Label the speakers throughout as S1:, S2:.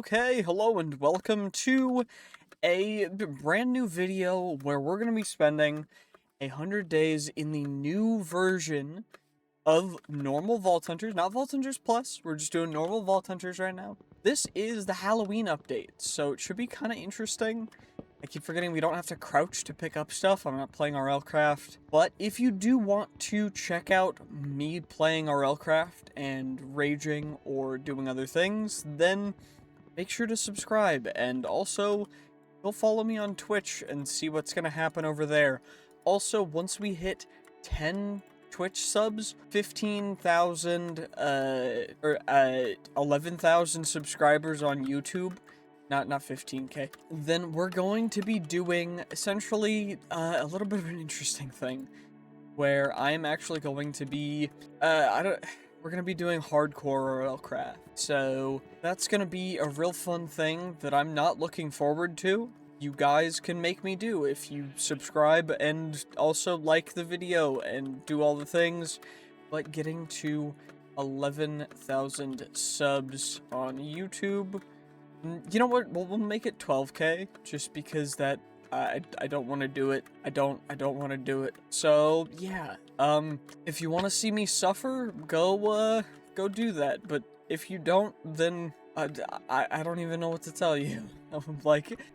S1: Okay, hello and welcome to a brand new video where we're going to be spending 100 days in the new version of normal Vault Hunters, not Vault Hunters Plus, we're just doing normal Vault Hunters right now. This is the Halloween update, so it should be kind of interesting. I keep forgetting we don't have to crouch to pick up stuff. I'm not playing RLCraft. But if you do want to check out me playing RLCraft and raging or doing other things, then make sure to subscribe. And also, go follow me on Twitch and see what's going to happen over there. Also, once we hit 10 Twitch subs, 15,000, 11,000 subscribers on YouTube, not 15k, then we're going to be doing essentially a little bit of an interesting thing where I'm actually going to be we're gonna be doing hardcore RLCraft. So that's gonna be a real fun thing that I'm not looking forward to. You guys can make me do if you subscribe and also like the video and do all the things. But getting to 11,000 subs on YouTube, you know what? We'll make it 12k just because that I don't want to do it. I don't want to do it. So yeah. If you want to see me suffer, go do that. But if you don't, then I don't even know what to tell you.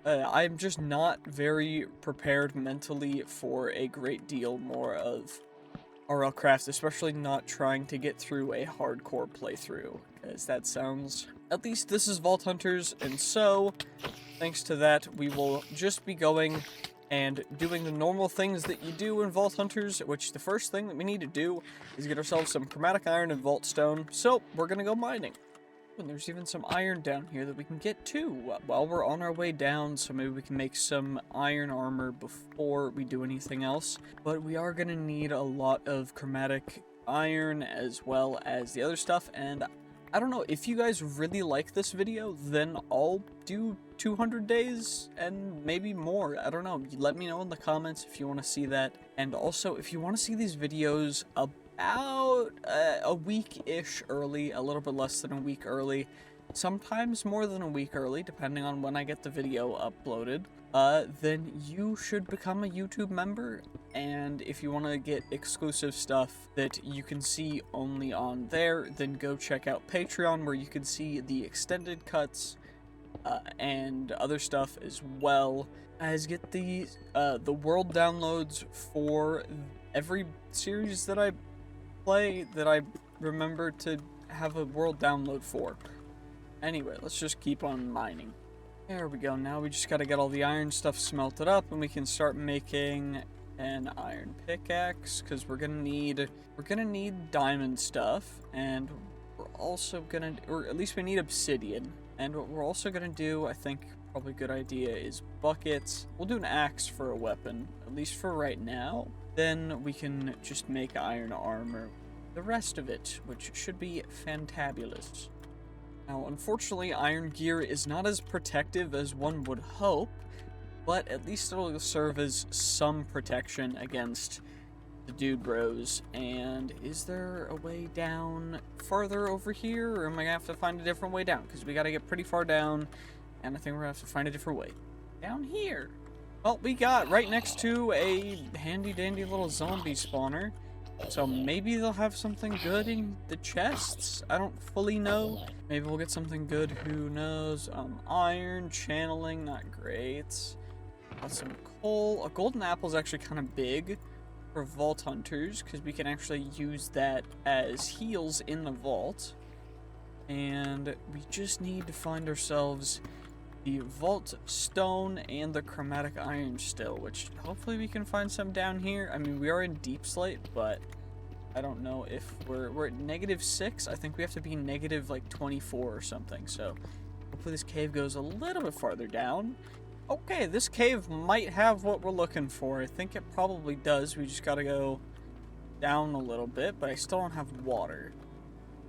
S1: I'm just not very prepared mentally for a great deal more of RLCraft, especially not trying to get through a hardcore playthrough, because that sounds... At least this is Vault Hunters, and so, thanks to that, we will just be going and doing the normal things that you do in Vault Hunters, which the first thing that we need to do is get ourselves some chromatic iron and vault stone, so we're gonna go mining. And there's even some iron down here that we can get too while we're on our way down, so maybe we can make some iron armor before we do anything else. But we are gonna need a lot of chromatic iron as well as the other stuff, and I don't know, if you guys really like this video, then I'll do 200 days and maybe more. I don't know. Let me know in the comments if you want to see that. And also, if you want to see these videos about a week-ish early, a little bit less than a week early, sometimes more than a week early, depending on when I get the video uploaded, then you should become a YouTube member. And if you want to get exclusive stuff that you can see only on there, then go check out Patreon, where you can see the extended cuts and other stuff, as well as get the world downloads for every series that I play that I remember to have a world download for. Anyway, let's just keep on mining. There we go. Now we just gotta get all the iron stuff smelted up, and we can start making an iron pickaxe, because we're gonna need diamond stuff, and we're also gonna, or at least we need obsidian. And what we're also gonna do, I think probably a good idea, is buckets. We'll do an axe for a weapon, at least for right now. Then we can just make iron armor, the rest of it, which should be fantabulous. Now, unfortunately, iron gear is not as protective as one would hope, but at least it'll serve as some protection against the dude bros. And is there a way down farther over here, or am I gonna have to find a different way down? Because we gotta get pretty far down, and I think we're gonna have to find a different way. Down here. Well, we got right next to a handy-dandy little zombie spawner. So maybe they'll have something good in the chests? I don't fully know. Maybe we'll get something good, who knows? Iron, channeling, not great. Got some coal. A golden apple is actually kind of big for Vault Hunters, because we can actually use that as heals in the vault. And we just need to find ourselves the vault stone and the chromatic iron still, which hopefully we can find some down here. I mean, we are in deep slate, but I don't know if we're at -6. I think we have to be negative like 24 or something. So hopefully this cave goes a little bit farther down. Okay, this cave might have what we're looking for. I think it probably does. We just gotta go down a little bit, but I still don't have water.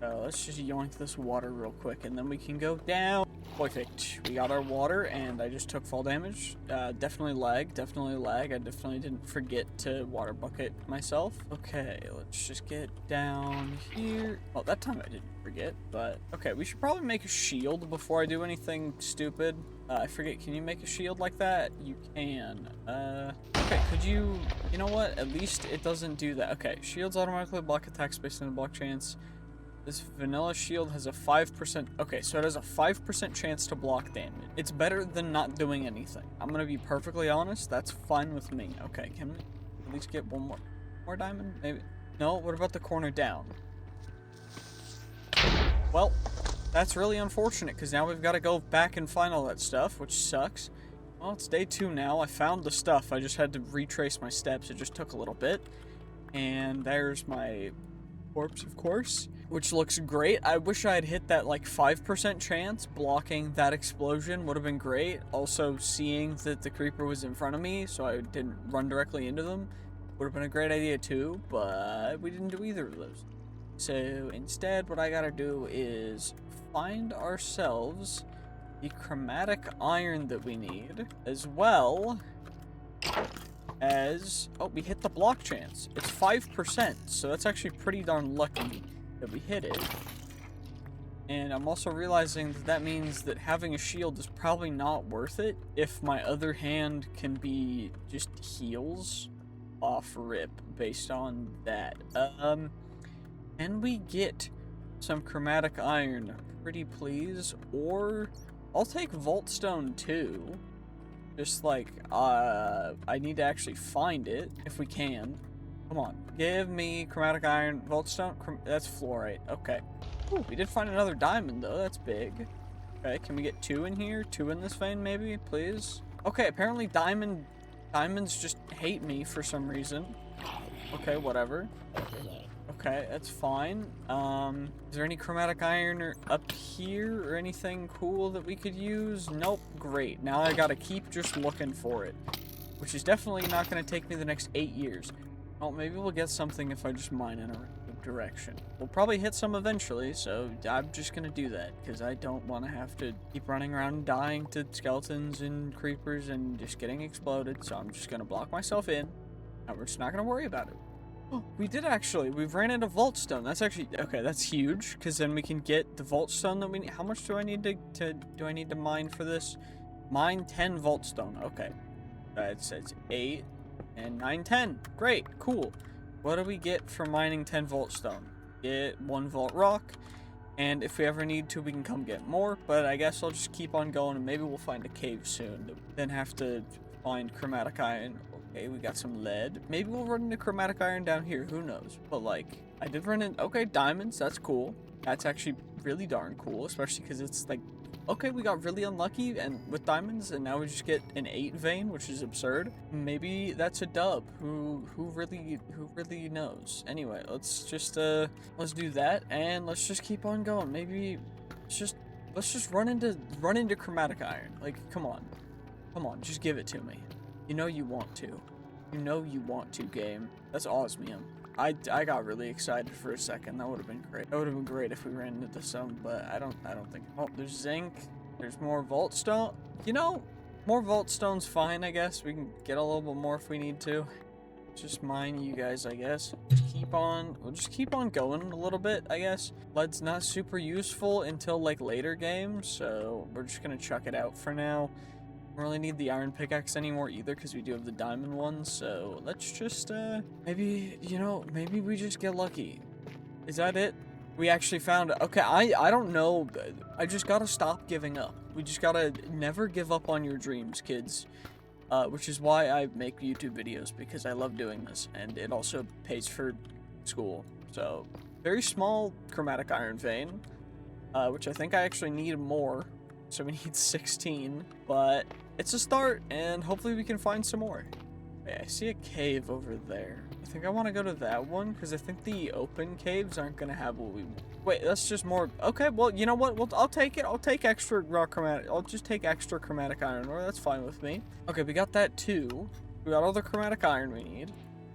S1: Let's just yoink this water real quick, and then we can go down. Perfect. We got our water, and I just took fall damage. Definitely lag. I definitely didn't forget to water bucket myself. Okay, let's just get down here. Well, that time I didn't forget, but... Okay, we should probably make a shield before I do anything stupid. I forget, can you make a shield like that? You can. Okay, could you... You know what? At least it doesn't do that. Okay, shields automatically block attacks based on the block chance. This vanilla shield has a 5%... Okay, so it has a 5% chance to block damage. It's better than not doing anything. I'm gonna be perfectly honest. That's fine with me. Okay, can we at least get one more diamond? Maybe. No, what about the corner down? Well, that's really unfortunate, because now we've got to go back and find all that stuff, which sucks. Well, it's day 2 now. I found the stuff. I just had to retrace my steps. It just took a little bit. And there's my corpse, of course, which looks great. I wish I had hit that like 5% chance. Blocking that explosion would have been great. Also, seeing that the creeper was in front of me so I didn't run directly into them would have been a great idea too, but we didn't do either of those. So instead, what I gotta do is find ourselves the chromatic iron that we need, as well as... Oh, we hit the block chance. It's 5%, so that's actually pretty darn lucky that we hit it. And I'm also realizing that that means that having a shield is probably not worth it if my other hand can be just heals off rip based on that. Can we get some chromatic iron, pretty please? Or I'll take vault stone too. Just like, I need to actually find it, if we can. Come on, give me chromatic iron, vault stone, that's fluorite, okay. Ooh, we did find another diamond though, that's big. Okay, can we get 2 in here? 2 in this vein maybe, please? Okay, apparently diamonds just hate me for some reason. Okay, whatever. Okay, that's fine. Is there any chromatic iron up here or anything cool that we could use? Nope, great. Now I gotta keep just looking for it, which is definitely not gonna take me the next 8 years. Well, maybe we'll get something if I just mine in a direction. We'll probably hit some eventually, so I'm just gonna do that, because I don't want to have to keep running around and dying to skeletons and creepers and just getting exploded, so I'm just gonna block myself in, and we're just not gonna worry about it. Oh, we did actually. We've ran into vault stone. That's actually okay. That's huge, because then we can get the vault stone that we need. How much do I need to mine for this? Mine 10 vault stone. Okay, it says 8 and 9, 10. Great, cool. What do we get for mining 10 vault stone? Get 1 vault rock, and if we ever need to, we can come get more. But I guess I'll just keep on going, and maybe we'll find a cave soon. Then have to find chromatic iron. Okay, we got some lead. Maybe we'll run into chromatic iron down here. Who knows? But, like, I did run in... Okay, diamonds. That's cool. That's actually really darn cool, especially because it's, like... Okay, we got really unlucky and with diamonds, and now we just get an 8 vein, which is absurd. Maybe that's a dub. Who really knows? Anyway, let's just, let's do that, and let's just keep on going. Maybe... Let's just run into chromatic iron. Like, come on. Come on, just give it to me. You know you want to. You know you want to, game. That's osmium. I got really excited for a second. That would have been great. That would have been great if we ran into some, but I don't think. Oh, there's zinc. There's more vault stone. You know, more vault stone's fine, I guess. We can get a little bit more if we need to. Just mine you guys, I guess. We'll just keep on going a little bit, I guess. Lead's not super useful until like later games, so we're just gonna chuck it out for now. Don't really need the iron pickaxe anymore either, because we do have the diamond one, so let's just maybe, you know, maybe we just get lucky. Is that it? We actually found it. Okay, I don't know. I just gotta stop giving up. We just gotta never give up on your dreams, kids. Which is why I make YouTube videos, because I love doing this, and it also pays for school. So, very small chromatic iron vein, which I think I actually need more. So we need 16, but it's a start, and hopefully we can find some more. Okay, I see a cave over there. I think I want to go to that one, because I think the open caves aren't going to have what we want. Wait, that's just more... Okay, well, you know what? Well, I'll take it. I'll take extra raw chromatic... I'll just take extra chromatic iron ore. That's fine with me. Okay, we got that too. We got all the chromatic iron we need.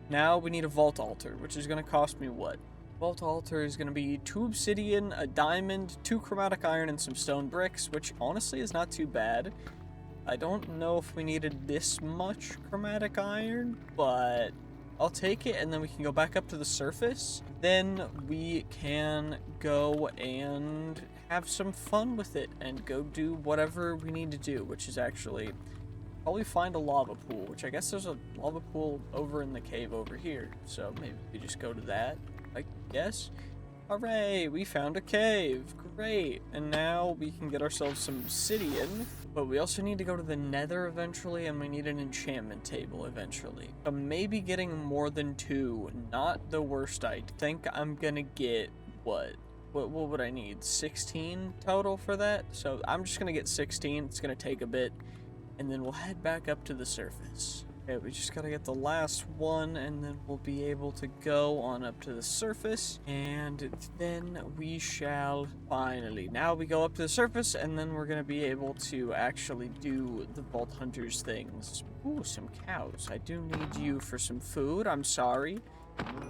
S1: Now we need a vault altar, which is going to cost me what? Vault altar is going to be 2 obsidian, a diamond, 2 chromatic iron, and some stone bricks, which honestly is not too bad. I don't know if we needed this much chromatic iron, but I'll take it, and then we can go back up to the surface. Then we can go and have some fun with it and go do whatever we need to do, which is actually probably find a lava pool, which I guess there's a lava pool over in the cave over here. So maybe we just go to that, I guess. Hooray, we found a cave. Great. And now we can get ourselves some obsidian, but we also need to go to the nether eventually, and we need an enchantment table eventually. So maybe getting more than 2, not the worst. I think I'm gonna get, what would I need? 16 total for that? So I'm just gonna get 16. It's gonna take a bit, and then we'll head back up to the surface. Okay, we just gotta get the last one, and then we'll be able to go on up to the surface, and then we shall finally. Now we go up to the surface, and then we're gonna be able to actually do the Vault Hunters things. Ooh, some cows. I do need you for some food. I'm sorry.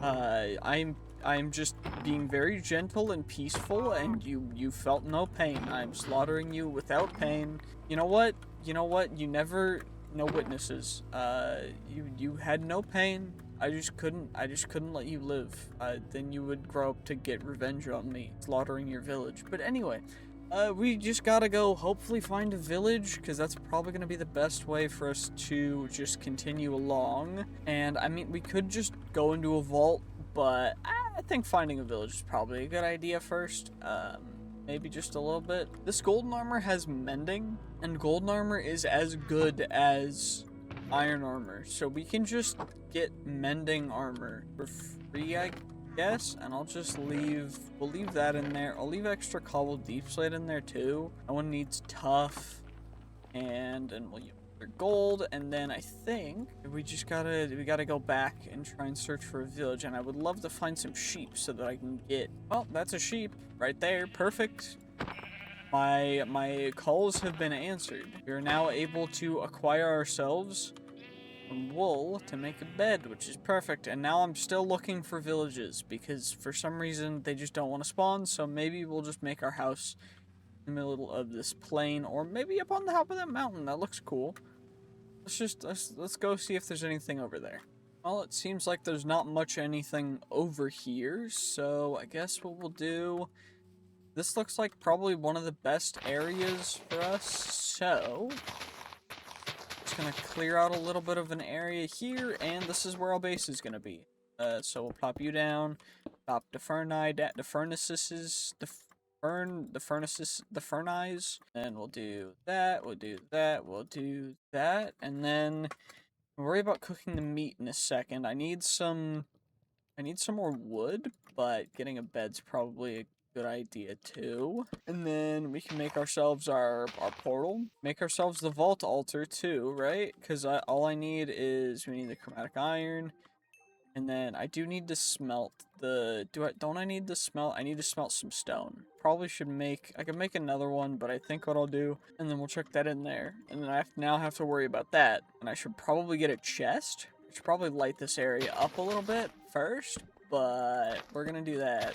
S1: I'm just being very gentle and peaceful, and you felt no pain. I'm slaughtering you without pain. You know what? You never. No witnesses. You had no pain. I just couldn't let you live. Then you would grow up to get revenge on me, slaughtering your village. But anyway, we just gotta go hopefully find a village, because that's probably gonna be the best way for us to just continue along. And I mean, we could just go into a vault, but I think finding a village is probably a good idea first. Maybe just a little bit. This golden armor has mending, and golden armor is as good as iron armor. So we can just get mending armor for free, I guess. And I'll just we'll leave that in there. I'll leave extra cobbled deep slate in there too. No one needs tough. And we'll use gold, and then I think we gotta go back and try and search for a village, and I would love to find some sheep so that I can get, well, that's a sheep right there. Perfect. My calls have been answered. We are now able to acquire ourselves some wool to make a bed, which is perfect. And now I'm still looking for villages, because for some reason they just don't want to spawn, so maybe we'll just make our house in the middle of this plain, or maybe up on the top of that mountain. That looks cool. Let's go see if there's anything over there. Well, it seems like there's not much anything over here, so I guess what we'll do, this looks like probably one of the best areas for us, so just gonna clear out a little bit of an area here, and this is where our base is gonna be. So we'll pop you down, pop the fernize, and we'll do that, we'll do that, and then we'll worry about cooking the meat in a second. I need some more wood, but getting a bed's probably a good idea too. And then we can make ourselves our portal, make ourselves the vault altar too, right? Because all I need is, we need the chromatic iron. And then I do need to smelt the, don't I need to smelt? I need to smelt some stone. Probably should I can make another one, but I think what I'll do, and then we'll chuck that in there. And then I now have to worry about that. And I should probably get a chest. I should probably light this area up a little bit first, but we're gonna do that.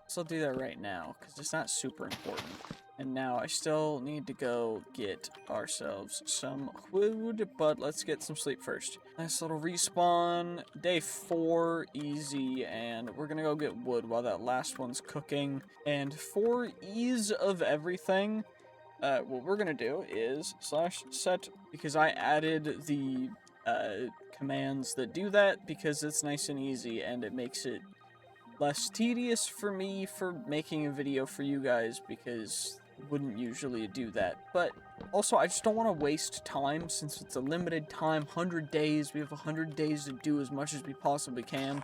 S1: So I'll do that right now, because it's not super important. And now I still need to go get ourselves some food, but let's get some sleep first. Nice little respawn. Day 4, easy, and we're gonna go get wood while that last one's cooking. And for ease of everything, what we're gonna do is /set, because I added the commands that do that, because it's nice and easy, and it makes it less tedious for me for making a video for you guys, because wouldn't usually do that. But also, I just don't want to waste time, since it's a limited time, 100 days. We have 100 days to do as much as we possibly can.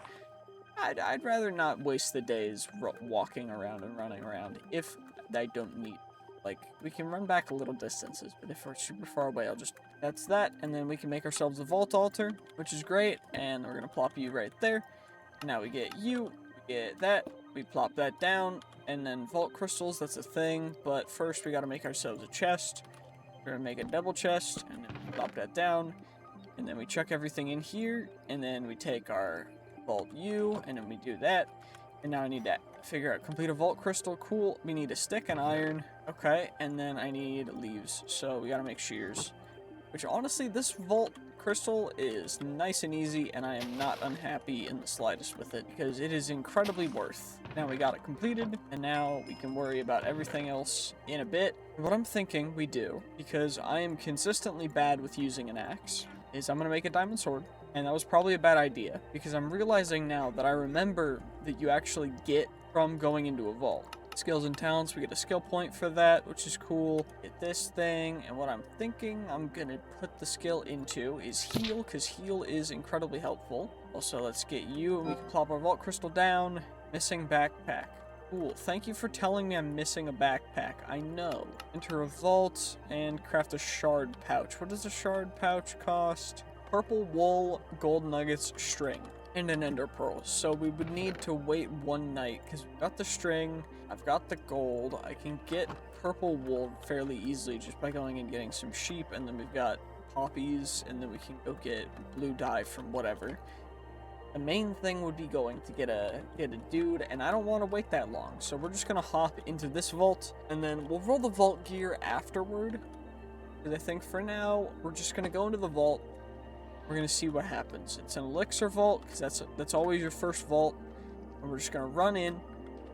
S1: I'd rather not waste the days walking around and running around if I don't need. Like, we can run back a little distances, but if we're super far away, that's that, and then we can make ourselves a vault altar, which is great, and we're gonna plop you right there. Now we get you, we get that, we plop that down, and then vault crystals, that's a thing, but first we gotta make ourselves a chest. We're gonna make a double chest, and then plop that down, and then we chuck everything in here, and then we take our vault U, and then we do that, And now I need to figure out complete a vault crystal. Cool. We need a stick and iron. Okay, and then I need leaves. So we gotta make shears. Which honestly, this vault crystal is nice and easy, and I am not unhappy in the slightest with it because it is incredibly worth. Now we got it completed, and now we can worry about everything else in a bit. What I'm thinking we do, because I am consistently bad with using an axe, is I'm gonna make a diamond sword. And that was probably a bad idea, because I'm realizing now that I remember that you actually get from going into a vault. Skills and talents, we get a skill point for that, which is cool. Get this thing, and what I'm thinking I'm gonna put the skill into is heal, because heal is incredibly helpful. Also, let's get you, and we can plop our vault crystal down. Missing backpack. Cool, thank you for telling me I'm missing a backpack. I know. Enter a vault, and craft a shard pouch. What does a shard pouch cost? Purple wool, gold nuggets, string, and an ender pearl. So we would need to wait one night because we've got the string, I've got the gold, I can get purple wool fairly easily just by going and getting some sheep, and then we've got poppies, and then we can go get blue dye from whatever. The main thing would be going to get a dude, and I don't want to wait that long, so we're just gonna hop into this vault, and then we'll roll the vault gear afterward. Because I think for now we're just gonna go into the vault. We're gonna see what happens. It's an elixir vault, because that's always your first vault. And we're just gonna run in.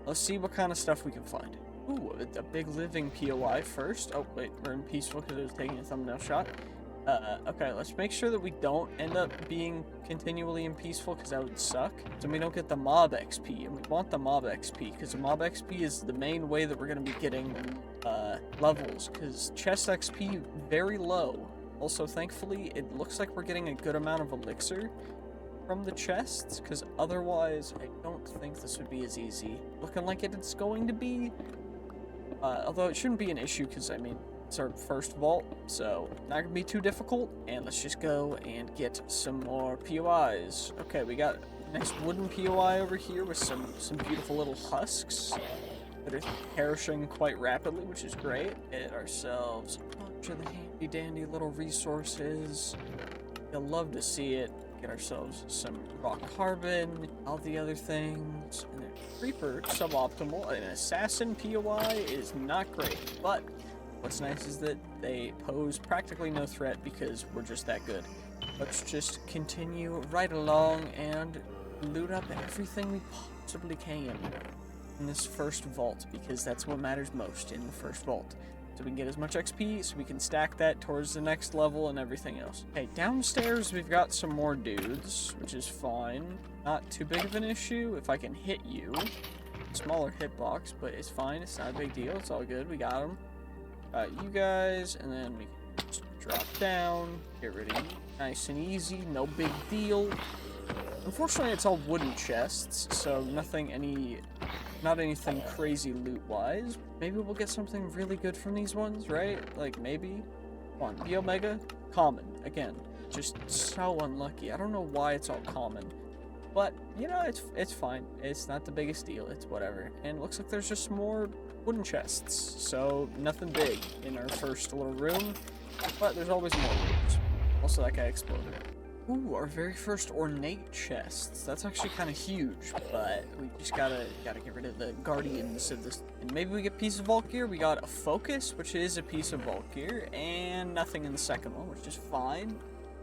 S1: Let's see what kind of stuff we can find. Ooh, a big living POI first. Oh, wait, we're in peaceful because it was taking a thumbnail shot. Okay, let's make sure that we don't end up being continually in peaceful, because that would suck. So we don't get the mob XP, and we want the mob XP, because the mob XP is the main way that we're gonna be getting levels, because chest XP very low. Also, thankfully, it looks like we're getting a good amount of elixir from the chests, because otherwise, I don't think this would be as easy. Looking like it's going to be. Although it shouldn't be an issue, because, I mean, it's our first vault, so not going to be too difficult. And let's just go and get some more POIs. Okay, we got a nice wooden POI over here with some beautiful little husks that are perishing quite rapidly, which is great. Get ourselves a bunch of the handy dandy little resources. You'll love to see it. Get ourselves some raw carbon, all the other things. And then creeper, suboptimal. An assassin POI is not great, but what's nice is that they pose practically no threat because we're just that good. Let's just continue right along and loot up everything we possibly can in this first vault, because that's what matters most in the first vault. So we can get as much XP, so we can stack that towards the next level and everything else. Okay, downstairs we've got some more dudes, which is fine. Not too big of an issue if I can hit you. Smaller hitbox, but it's fine. It's not a big deal. It's all good. We got them. You guys, and then we can just drop down. Get rid of you. Nice and easy. No big deal. Unfortunately, it's all wooden chests, so not anything crazy loot-wise. Maybe we'll get something really good from these ones, right? Like, maybe. Come on, be Omega. Common. Again, just so unlucky. I don't know why it's all common. But, you know, it's fine. It's not the biggest deal. It's whatever. And it looks like there's just more wooden chests. So, nothing big in our first little room. But there's always more rooms. Also, that guy exploded. Ooh, our very first ornate chests. That's actually kind of huge, but we just gotta get rid of the guardians of this. And maybe we get a piece of vault gear. We got a focus, which is a piece of vault gear, and nothing in the second one, which is fine.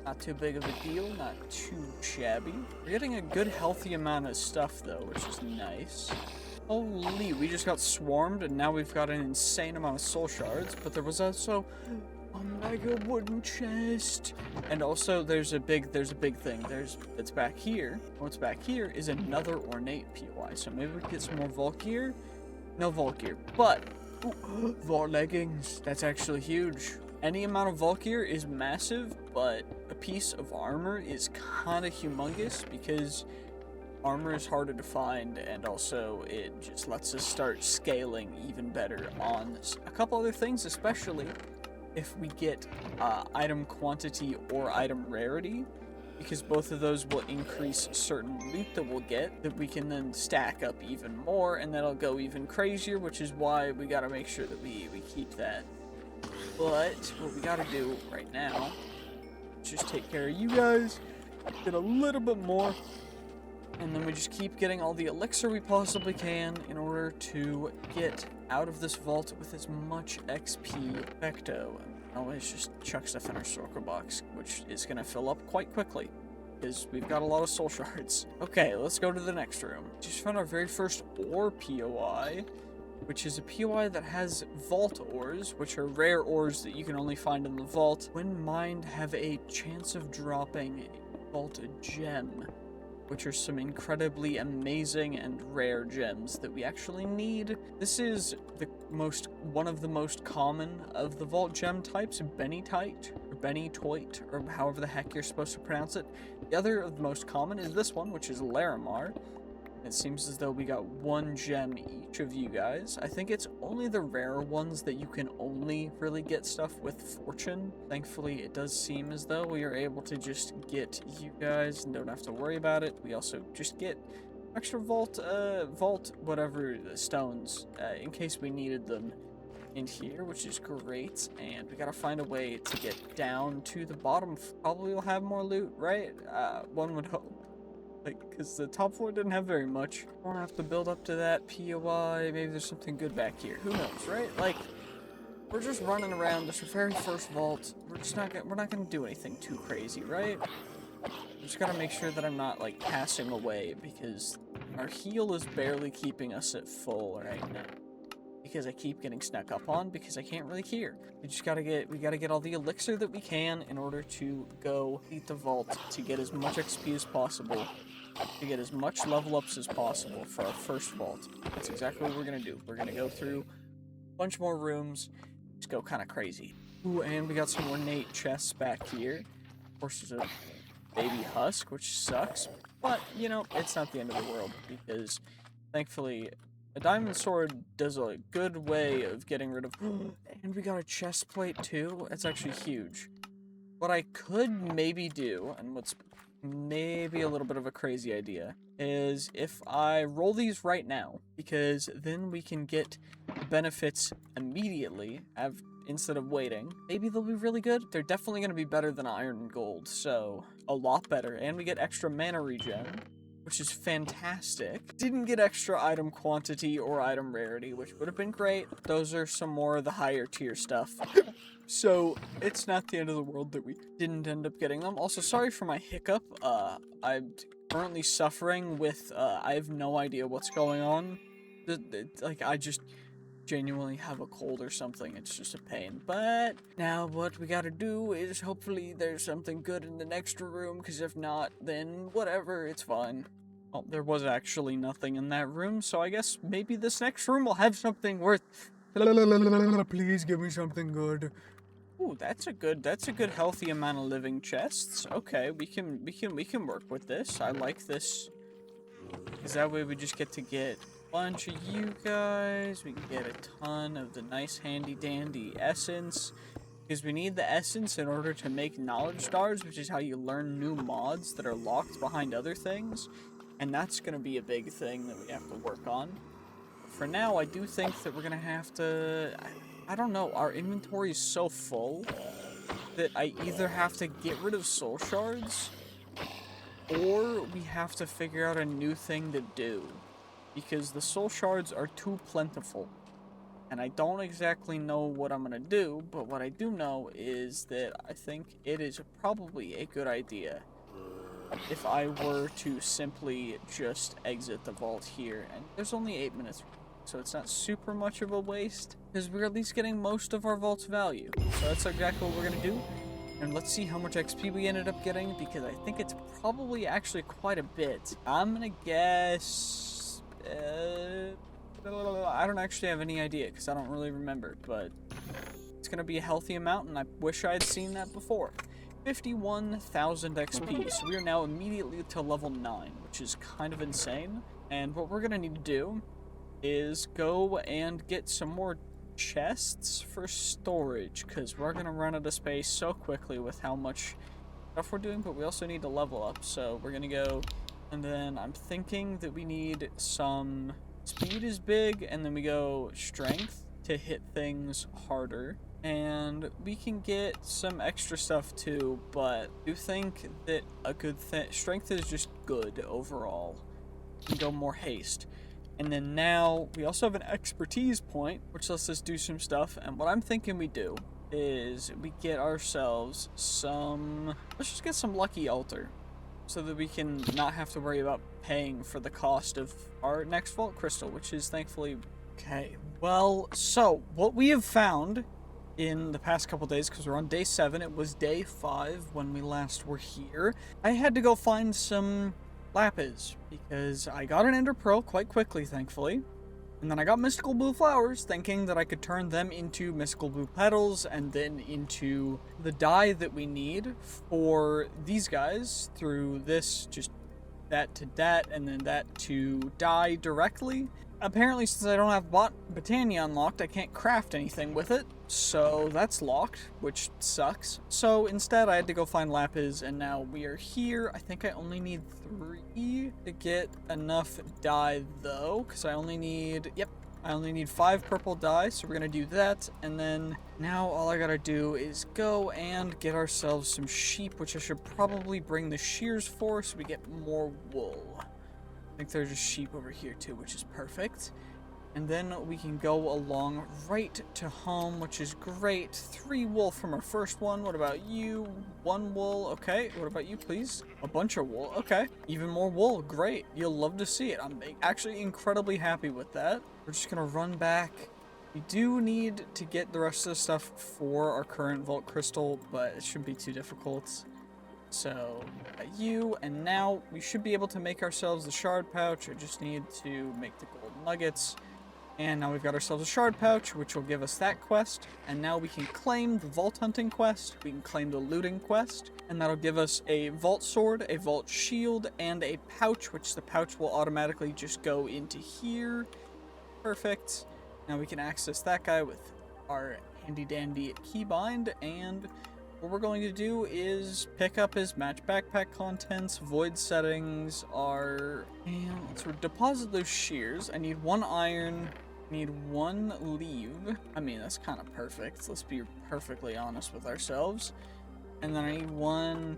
S1: Not too big of a deal, not too shabby. We're getting a good, healthy amount of stuff, though, which is nice. Holy, we just got swarmed, and now we've got an insane amount of soul shards, but there was also a mega wooden chest. And also there's a big thing. It's back here. What's back here is another ornate POI. So maybe we can get some more vault gear. No vault gear, but ooh, vault leggings. That's actually huge. Any amount of vault gear is massive, but a piece of armor is kind of humongous because armor is harder to find, and also it just lets us start scaling even better on a couple other things, especially if we get item quantity or item rarity, because both of those will increase certain loot that we'll get that we can then stack up even more, and that'll go even crazier, which is why we gotta make sure that we keep that. But what we gotta do right now is just take care of you guys, get a little bit more, And then we just keep getting all the elixir we possibly can in order to get out of this vault with as much XP. Vecto always just chuck stuff in our circle box, which is going to fill up quite quickly, because we've got a lot of soul shards. Okay, let's go to the next room. Just found our very first ore POI, which is a POI that has vault ores, which are rare ores that you can only find in the vault. When mined, have a chance of dropping a vault gem, which are some incredibly amazing and rare gems that we actually need. This is one of the most common of the vault gem types, Bennytite, or Bennytoit, or however the heck you're supposed to pronounce it. The other of the most common is this one, which is Larimar. It seems as though we got one gem each of you guys. I think it's only the rare ones that you can only really get stuff with fortune. Thankfully, it does seem as though we are able to just get you guys and don't have to worry about it. We also just get extra vault whatever stones in case we needed them in here, which is great. And we gotta find a way to get down to the bottom. Probably we'll have more loot, right? One would hope. Like, because the top floor didn't have very much. Won't have to build up to that POI. Maybe there's something good back here. Who knows, right? Like, we're just running around this very first vault. We're not gonna do anything too crazy, right? Just gotta make sure that I'm not, like, passing away, because our heal is barely keeping us at full right now. Because I keep getting snuck up on, because I can't really hear. We gotta get all the elixir that we can in order to go beat the vault, to get as much XP as possible, to get as much level ups as possible for our first vault. That's exactly what we're gonna do. We're gonna go through a bunch more rooms, just go kind of crazy. Ooh, and we got some ornate chests back here. Of course, there's a baby husk, which sucks, but, you know, it's not the end of the world, because, thankfully, a diamond sword does a good way of getting rid of... And we got a chest plate, too? That's actually huge. What I could maybe do, and what's maybe a little bit of a crazy idea, is if I roll these right now, because then we can get benefits immediately, instead of waiting. Maybe they'll be really good. They're definitely going to be better than iron and gold, so a lot better. And we get extra mana regen, which is fantastic. Didn't get extra item quantity or item rarity, which would have been great. Those are some more of the higher tier stuff. So, it's not the end of the world that we didn't end up getting them. Also, sorry for my hiccup. I'm currently suffering with, I have no idea what's going on. Like, I just genuinely have a cold or something. It's just a pain. But now what we gotta do is hopefully there's something good in the next room, because if not, then whatever, it's fine. Well, there was actually nothing in that room, so I guess maybe this next room will have something worth... Please give me something good. Ooh, that's a good healthy amount of living chests. Okay, we can work with this. I like this. Because that way we just get to get a bunch of you guys. We can get a ton of the nice handy dandy essence. Because we need the essence in order to make knowledge stars, which is how you learn new mods that are locked behind other things. And that's going to be a big thing that we have to work on. For now, I do think that we're going to have to... I don't know, our inventory is so full that I either have to get rid of soul shards, or we have to figure out a new thing to do. Because the soul shards are too plentiful. And I don't exactly know what I'm going to do, but what I do know is that I think it is probably a good idea if I were to simply just exit the vault here. And there's only 8 minutes, so it's not super much of a waste, because we're at least getting most of our vault's value. So that's exactly what we're going to do. And let's see how much XP we ended up getting, because I think it's probably actually quite a bit. I'm going to guess... I don't actually have any idea, because I don't really remember, but it's going to be a healthy amount, and I wish I had seen that before. 51,000 XP, so we are now immediately to level 9, which is kind of insane. And what we're going to need to do is go and get some more chests for storage, because we're going to run out of space so quickly with how much stuff we're doing, but we also need to level up, so we're going to go, and then I'm thinking that we need some... Speed is big, and then we go strength to hit things harder. And we can get some extra stuff too, but I do think that a good thing... Strength is just good overall. and go more haste. And then now we also have an expertise point, which lets us do some stuff. And what I'm thinking we do is we get ourselves some, let's just get some lucky altar so that we can not have to worry about paying for the cost of our next vault crystal, which is thankfully okay. Well, so what we have found in the past couple days, because we're on day 7, it was day 5 when we last were here, I had to go find some lapis because I got an ender pearl quite quickly, thankfully, and then I got mystical blue flowers thinking that I could turn them into mystical blue petals and then into the dye that we need for these guys through this, just that to that and then that to dye directly. Apparently, since I don't have Botania unlocked, I can't craft anything with it, so that's locked, which sucks. So instead, I had to go find lapis, and now we are here. I think I only need 3 to get enough dye, though, because I only need, I only need 5 purple dye, so we're going to do that, and then now all I gotta do is go and get ourselves some sheep, which I should probably bring the shears for, so we get more wool. I think there's a sheep over here too, which is perfect. And then we can go along right to home, which is great. 3 wool from our first one. What about you? 1 wool. Okay. What about you, please? A bunch of wool. Okay. Even more wool. Great. You'll love to see it. I'm actually incredibly happy with that. We're just going to run back. We do need to get the rest of the stuff for our current vault crystal, but it shouldn't be too difficult. So, you, and now we should be able to make ourselves the shard pouch. I just need to make the gold nuggets. And now we've got ourselves a shard pouch, which will give us that quest. And now we can claim the vault hunting quest, we can claim the looting quest, and that'll give us a vault sword, a vault shield, and a pouch, which the pouch will automatically just go into here. Perfect. Now we can access that guy with our handy dandy keybind, and what we're going to do is pick up his match backpack contents, void settings are, and let's deposit those shears. I need 1 iron, I need 1 leave. I mean, that's kind of perfect. Let's be perfectly honest with ourselves. And then I need 1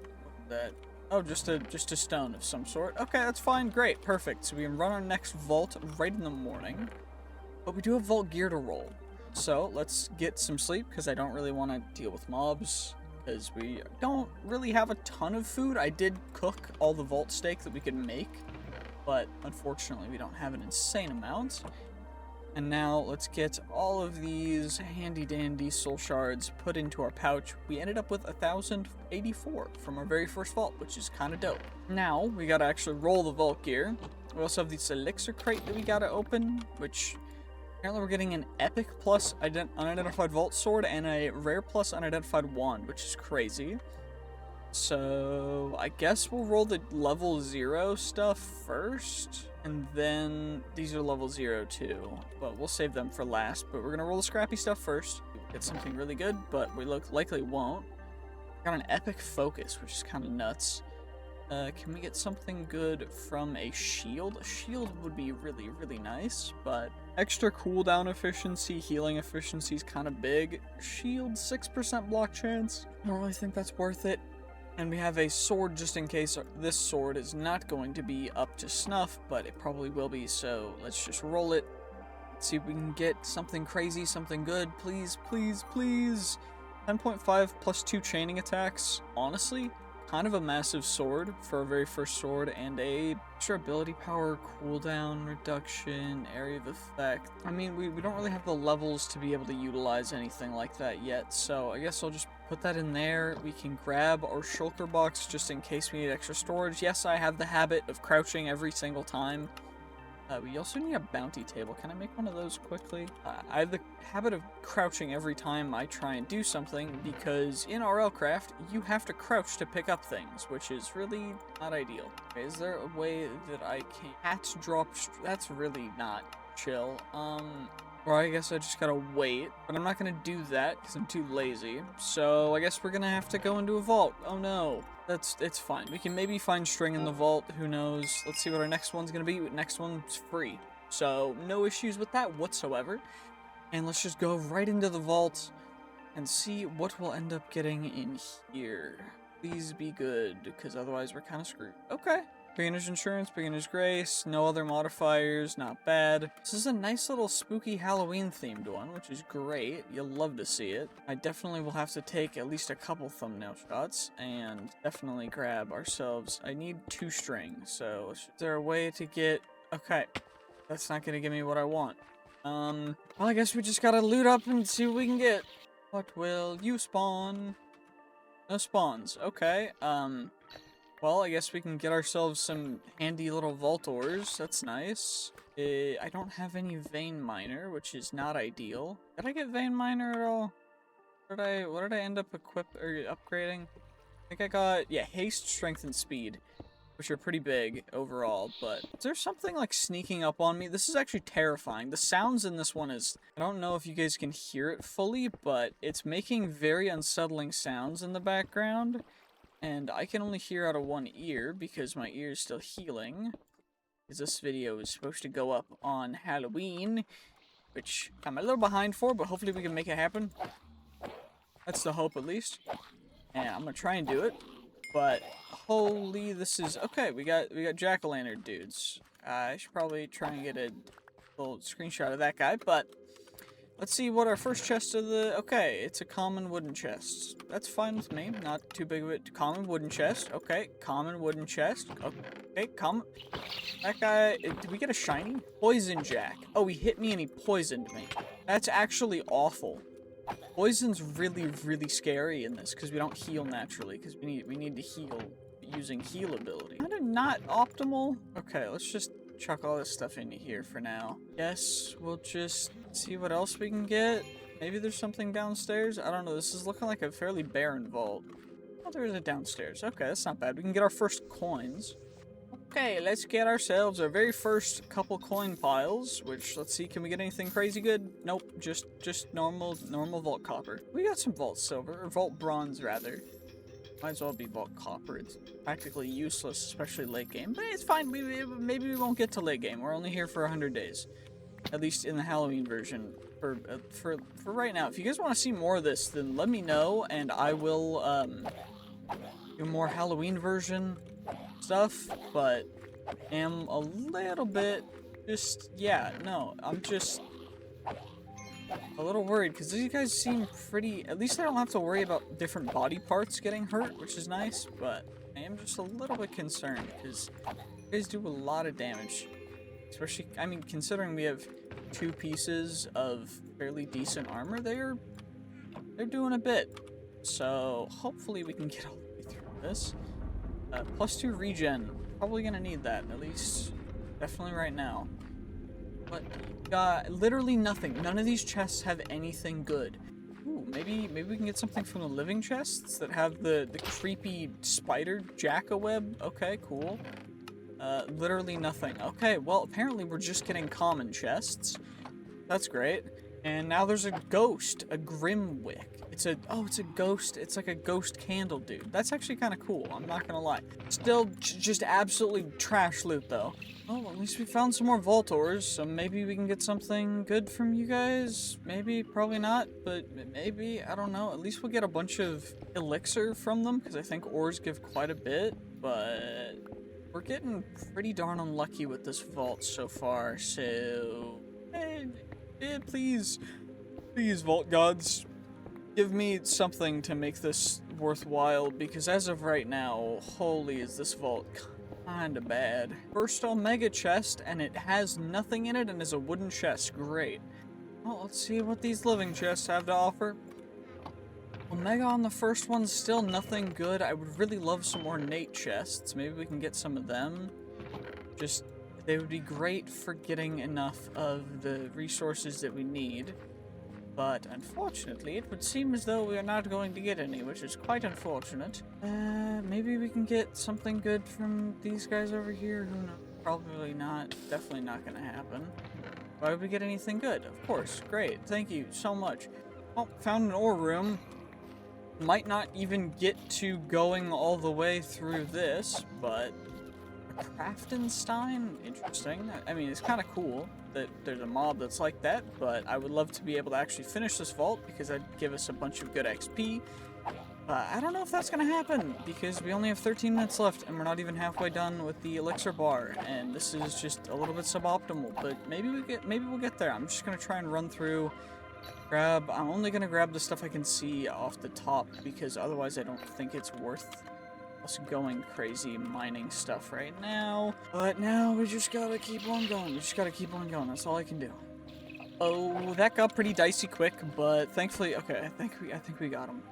S1: that, oh, just a stone of some sort. Okay, that's fine, great, perfect. So we can run our next vault right in the morning. But we do have vault gear to roll. So let's get some sleep because I don't really want to deal with mobs, because we don't really have a ton of food. I did cook all the vault steak that we could make, but unfortunately we don't have an insane amount. And now let's get all of these handy dandy soul shards put into our pouch. We ended up with 1,084 from our very first vault, which is kind of dope. Now we gotta actually roll the vault gear. We also have this elixir crate that we gotta open, which apparently we're getting an epic plus unidentified vault sword and a rare plus unidentified wand, which is crazy. So I guess we'll roll the level 0 stuff first, and then these are level 0 too, but we'll save them for last. But we're gonna roll the scrappy stuff first. Get something really good, but we likely won't. Got an epic focus, which is kind of nuts. Can we get something good from a shield? A shield would be really, really nice, but extra cooldown efficiency, healing efficiency is kind of big. Shield, 6% block chance. I don't really think that's worth it. And we have a sword just in case this sword is not going to be up to snuff, but it probably will be, so let's just roll it. Let's see if we can get something crazy, something good. Please, please, please. 10.5 plus 2 chaining attacks. Honestly, kind of a massive sword for a very first sword, and a extra ability power, cooldown reduction, area of effect. I mean, we don't really have the levels to be able to utilize anything like that yet, so I guess I'll just put that in there. We can grab our shulker box just in case we need extra storage. Yes, I have the habit of crouching every single time. We also need a bounty table. Can I make one of those quickly? I have the habit of crouching every time I try and do something, because in RLCraft, you have to crouch to pick up things, which is really not ideal. Okay, is there a way that I can hats drop? That's really not chill. Or I guess I just gotta wait, but I'm not gonna do that because I'm too lazy. So I guess we're gonna have to go into a vault. Oh no. It's fine. We can maybe find string in the vault, who knows. Let's see what our next one's gonna be. Next one's free. So no issues with that whatsoever. And let's just go right into the vault and see what we'll end up getting in here. Please be good, because otherwise we're kind of screwed. Okay. Beginner's insurance, beginner's grace, no other modifiers, not bad. This is a nice little spooky Halloween themed one, which is great. You'll love to see it. I definitely will have to take at least a couple thumbnail shots and definitely grab ourselves. I need 2 strings, so is there a way to get... Okay, that's not gonna give me what I want. Well, I guess we just gotta loot up and see what we can get. What will you spawn? No spawns. Okay, well, I guess we can get ourselves some handy little vault ores. That's nice. I don't have any vein miner, which is not ideal. Did I get vein miner at all? What did I end up upgrading? I think I got, yeah, haste, strength, and speed, which are pretty big overall, but is there something like sneaking up on me? This is actually terrifying. The sounds in this one is, I don't know if you guys can hear it fully, but it's making very unsettling sounds in the background. And I can only hear out of one ear because my ear is still healing. Because this video is supposed to go up on Halloween, which I'm a little behind for, but hopefully we can make it happen. That's the hope, at least. And I'm gonna try and do it. But holy, this is okay. We got jack-o'-lantern dudes. I should probably try and get a little screenshot of that guy, but. Let's see what our first chest of the... Okay, it's a common wooden chest. That's fine with me. Not too big of a... Common wooden chest. Okay, common wooden chest. Okay, common... That guy... Did we get a shiny? Poison Jack. Oh, he hit me and he poisoned me. That's actually awful. Poison's really, really scary in this because we don't heal naturally because we need to heal using heal ability. Kind of not optimal. Okay, let's just chuck all this stuff into here for now. Yes, we'll just see what else we can get. Maybe there's something downstairs. I don't know. This is looking like a fairly barren vault. Oh, there's a downstairs. Okay, that's not bad. We can get our first coins. Okay, let's get ourselves our very first couple coin piles, which, let's see, can we get anything crazy good? Nope, just normal vault copper. We got some vault silver, or vault bronze, rather. Might as well be vault copper. It's practically useless, especially late game. But it's fine. Maybe we won't get to late game. We're only here for 100 days. At least in the Halloween version. For right now. If you guys want to see more of this, then let me know. And I will do more Halloween version stuff. But I am a little bit just... Yeah, no. I'm just... a little worried because these guys seem pretty... At least I don't have to worry about different body parts getting hurt, which is nice, but I am just a little bit concerned because you guys do a lot of damage. Especially, I mean, considering we have 2 pieces of fairly decent armor, they're doing a bit. So hopefully we can get all the way through this. +2 regen. Probably gonna need that, at least definitely right now. But literally nothing. None of these chests have anything good. Ooh, maybe we can get something from the living chests that have the creepy spider jack-o'-web. Okay, cool. Literally nothing. Okay, well, apparently we're just getting common chests. That's great. And now there's a ghost, a Grimwick. It's a ghost. It's like a ghost candle, dude. That's actually kind of cool. I'm not gonna lie. Still, just absolutely trash loot, though. Oh, at least we found some more vault ores, so maybe we can get something good from you guys. Maybe, probably not, but maybe, I don't know. At least we'll get a bunch of elixir from them, because I think ores give quite a bit, but we're getting pretty darn unlucky with this vault so far, so... please, vault gods, give me something to make this worthwhile, because as of right now, holy is this vault kinda bad. First Omega chest, and it has nothing in it and is a wooden chest. Great. Well, let's see what these living chests have to offer. Omega on the first one's still nothing good. I would really love some ornate chests. Maybe we can get some of them. Just, they would be great for getting enough of the resources that we need. But unfortunately, it would seem as though we are not going to get any, which is quite unfortunate. Maybe we can get something good from these guys over here. Who knows? Probably not. Definitely not going to happen. Why would we get anything good? Of course. Great. Thank you so much. Oh, found an ore room. Might not even get to going all the way through this, but... a Craftenstein? Interesting. I mean, it's kind of cool that there's a mob that's like that, but I would love to be able to actually finish this vault because that'd give us a bunch of good XP. I don't know if that's gonna happen, because we only have 13 minutes left, and we're not even halfway done with the elixir bar, and this is just a little bit suboptimal, but maybe we'll get there. I'm just gonna try and run through, I'm only gonna grab the stuff I can see off the top, because otherwise I don't think it's worth us going crazy mining stuff right now. But now we just gotta keep on going. That's all I can do. Oh, that got pretty dicey quick, but thankfully, okay, I think we got him.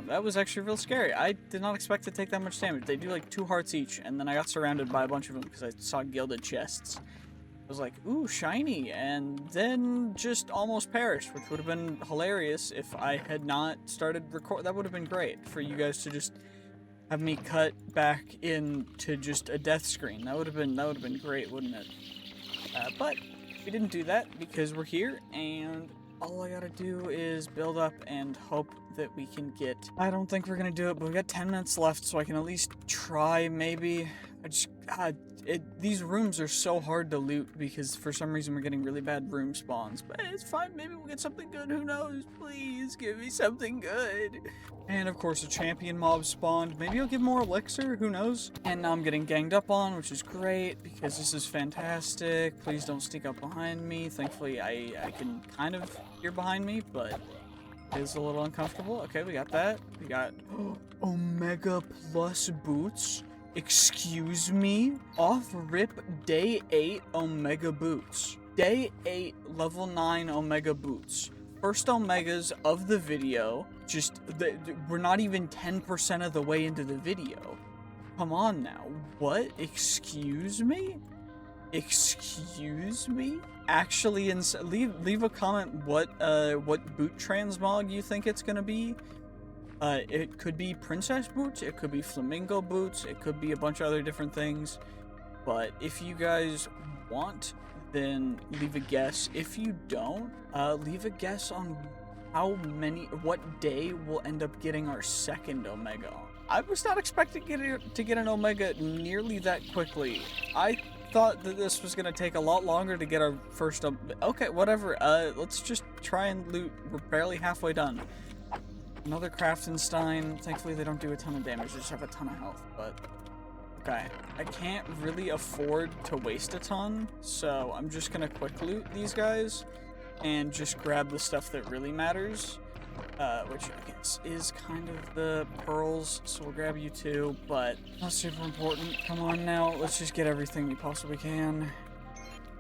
S1: That was actually real scary. I did not expect to take that much damage. They do like 2 hearts each, and then I got surrounded by a bunch of them because I saw gilded chests. I was like, ooh, shiny, and then just almost perished, which would have been hilarious if I had not started record. That would have been great for you guys to just have me cut back into just a death screen. That would have been great, wouldn't it? But we didn't do that because we're here, and all I gotta do is build up and hope that we can get... I don't think we're gonna do it, but we got 10 minutes left, so I can at least try, maybe. These rooms are so hard to loot because for some reason we're getting really bad room spawns. But it's fine, maybe we'll get something good, who knows? Please give me something good. And of course a champion mob spawned. Maybe I'll get more elixir, who knows? And now I'm getting ganged up on, which is great because this is fantastic. Please don't sneak up behind me. Thankfully I can kind of hear behind me, but it is a little uncomfortable. Okay, we got that. We got Omega Plus boots. Excuse me? Off rip day 8 Omega boots. Day 8 level 9 Omega boots. First Omegas of the video. We're not even 10% of the way into the video. Come on now. What? Excuse me? Excuse me? Actually, leave a comment what boot transmog you think it's gonna be. It could be princess boots, it could be flamingo boots, it could be a bunch of other different things. But if you guys want, then leave a guess. If you don't, leave a guess on what day we'll end up getting our second Omega. I was not expecting to get an Omega nearly that quickly. I thought that this was gonna take a lot longer to get our first okay, whatever. Let's just try and loot. We're barely halfway done. Another Craftenstein. Thankfully they don't do a ton of damage, they just have a ton of health, but... Okay, I can't really afford to waste a ton, so I'm just gonna quick loot these guys, and just grab the stuff that really matters, which I guess is kind of the pearls, so we'll grab you too, but not super important. Come on now, let's just get everything we possibly can.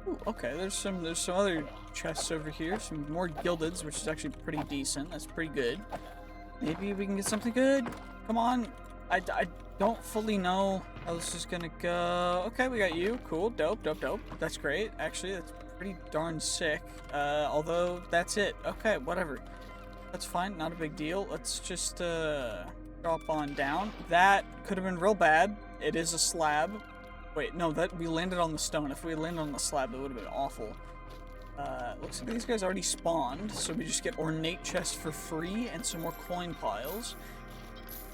S1: Ooh, okay, there's some other chests over here, some more gildeds, which is actually pretty decent, that's pretty good. Maybe we can get something good. Come on. I don't fully know how this is gonna go. Okay, we got you. Cool. Dope. That's great. Actually, that's pretty darn sick. Although, that's it. Okay, whatever. That's fine. Not a big deal. Let's just, drop on down. That could have been real bad. It is a slab. Wait, no, we landed on the stone. If we landed on the slab, it would have been awful. Looks like these guys already spawned, so we just get ornate chests for free and some more coin piles.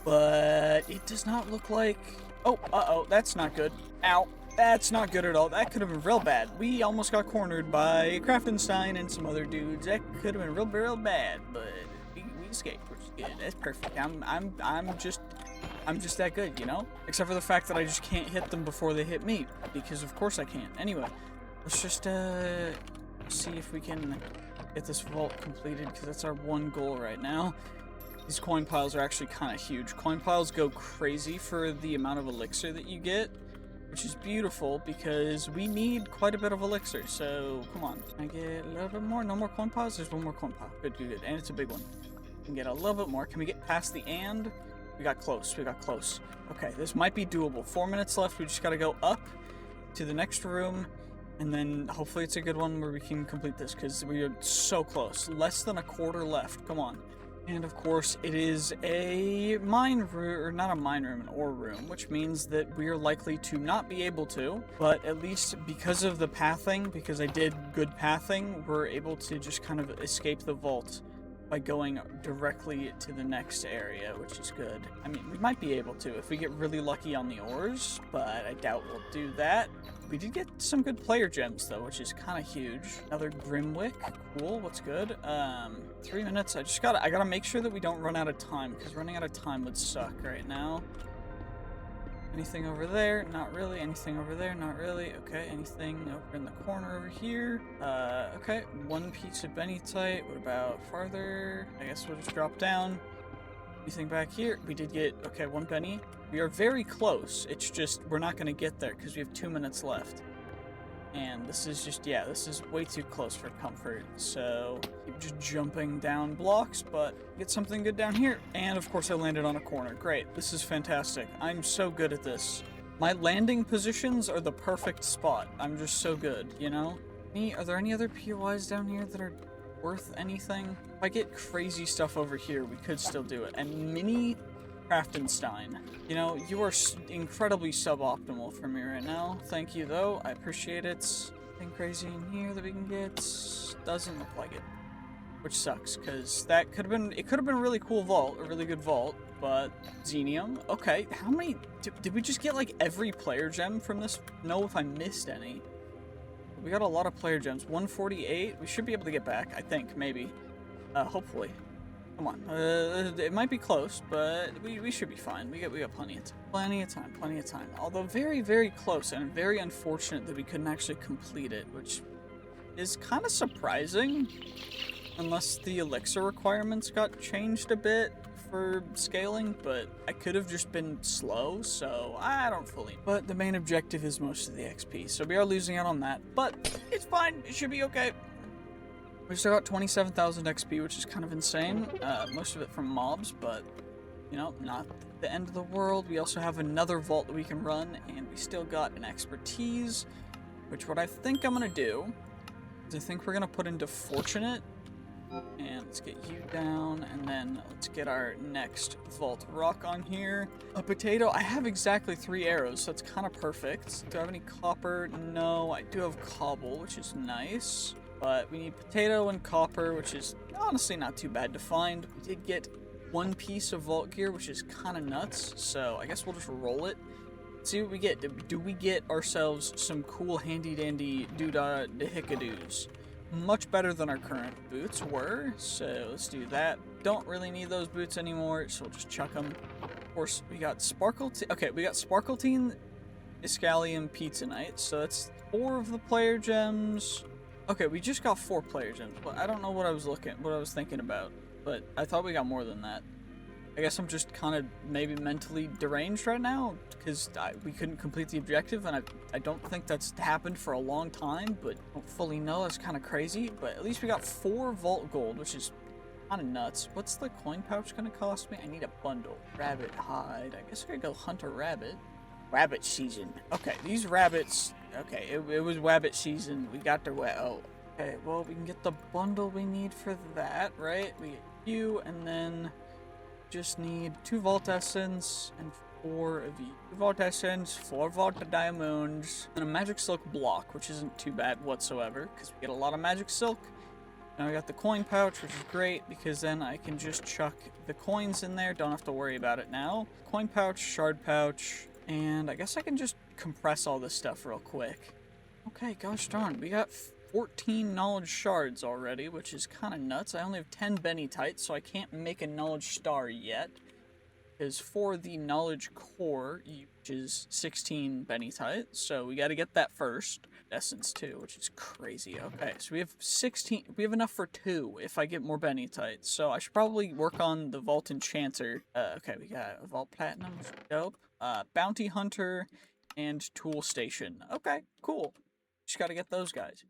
S1: But it does not look like... Oh, uh-oh, that's not good. Ow, that's not good at all. That could have been real bad. We almost got cornered by Craftenstein and some other dudes. That could have been real bad, but we escaped, which is good. That's perfect. I'm just that good, you know? Except for the fact that I just can't hit them before they hit me, because of course I can't. Anyway, let's just, see if we can get this vault completed, because that's our one goal right now. These coin piles are actually kind of huge. Coin piles go crazy for the amount of elixir that you get, which is beautiful because we need quite a bit of elixir. So come on, can I get a little bit more? No more coin piles? There's one more coin pile. Good, and it's a big one. We can get a little bit more. Can we get past the and? We got close. Okay, this might be doable. 4 minutes left. We just got to go up to the next room. And then hopefully it's a good one where we can complete this, because we are so close. Less than a quarter left. Come on. And of course it is a mine room, or not a mine room, an ore room, which means that we are likely to not be able to, but at least because of the pathing, because I did good pathing, we're able to just kind of escape the vault by going directly to the next area, which is good. I mean, we might be able to if we get really lucky on the ores, but I doubt we'll do that. We did get some good player gems, though, which is kind of huge. Another Grimwick. Cool, what's good? 3 minutes. I gotta make sure that we don't run out of time, because running out of time would suck right now. Anything over there? Not really. Anything over there? Not really. Okay, anything over in the corner over here? Okay, 1 piece of bennytite. What about farther? I guess we'll just drop down. Anything back here? We did get, okay, 1 penny. We are very close. It's just, we're not going to get there because we have 2 minutes left. And this is just, yeah, this is way too close for comfort. So, keep just jumping down blocks, but get something good down here. And of course I landed on a corner. Great. This is fantastic. I'm so good at this. My landing positions are the perfect spot. I'm just so good, you know? Are there any other POIs down here that are worth anything? If I get crazy stuff over here, we could still do it. And Mini Craftenstein. You know, you are incredibly suboptimal for me right now. Thank you, though. I appreciate it. Anything crazy in here that we can get? Doesn't look like it. Which sucks, because that could have been... It could have been a really cool vault, a really good vault, but... Xenium? Okay, how many... Did we just get, like, every player gem from this? No, if I missed any. We got a lot of player gems. 148. We should be able to get back, I think, maybe. Hopefully. Come on. It might be close, but we should be fine. We got plenty of time. Plenty of time. Although very, very close, and very unfortunate that we couldn't actually complete it, which is kind of surprising. Unless the elixir requirements got changed a bit for scaling, but I could have just been slow, so I don't fully. But the main objective is most of the XP, so we are losing out on that, but it's fine. It should be okay. We still got 27,000 XP, which is kind of insane. Most of it from mobs, but, you know, not the end of the world. We also have another vault that we can run, and we still got an expertise, which what I think I'm going to do is I think we're going to put into Fortunate. And let's get you down, and then let's get our next vault rock on here. A potato. I have exactly 3 arrows, so it's kind of perfect. Do I have any copper? No, I do have cobble, which is nice. But we need potato and copper, which is honestly not too bad to find. We did get 1 piece of vault gear, which is kind of nuts. So I guess we'll just roll it. See what we get. Do we get ourselves some cool handy-dandy doodah hickadoos? Much better than our current boots were, so let's do that. Don't really need those boots anymore, so we'll just chuck them. Of course, we got Sparkletine. Okay, we got Sparkletine, Iscalium, Pizza Night, so that's 4 of the player gems. Okay, we just got 4 player gems, but I don't know what I was thinking about, but I thought we got more than that. I guess I'm just kind of maybe mentally deranged right now, because we couldn't complete the objective, and I don't think that's happened for a long time, but I don't fully know. That's kind of crazy, but at least we got 4 vault gold, which is kind of nuts. What's the coin pouch going to cost me? I need a bundle. Rabbit hide. I guess I could go hunt a rabbit. Rabbit season. Okay, these rabbits... Okay, it was rabbit season. We got the... Oh, okay, well, we can get the bundle we need for that, right? We get you, and then... Just need 2 Vault Essence and 4 of each. 2 Vault Essence, 4 Vault Diamonds, and a Magic Silk block, which isn't too bad whatsoever, because we get a lot of Magic Silk. Now I got the coin pouch, which is great, because then I can just chuck the coins in there, don't have to worry about it now. Coin pouch, shard pouch, and I guess I can just compress all this stuff real quick. Okay, gosh darn, we got 14 knowledge shards already, which is kind of nuts. I only have 10 bennytites, so I can't make a knowledge star yet. Because for the knowledge core, which is 16 bennytites, so we got to get that first. Essence too, which is crazy. Okay, so we have 16. We have enough for 2 if I get more bennytites. So I should probably work on the Vault Enchanter. Okay, we got a Vault Platinum, which is dope. Bounty Hunter and Tool Station. Okay, cool. Just got to get those guys.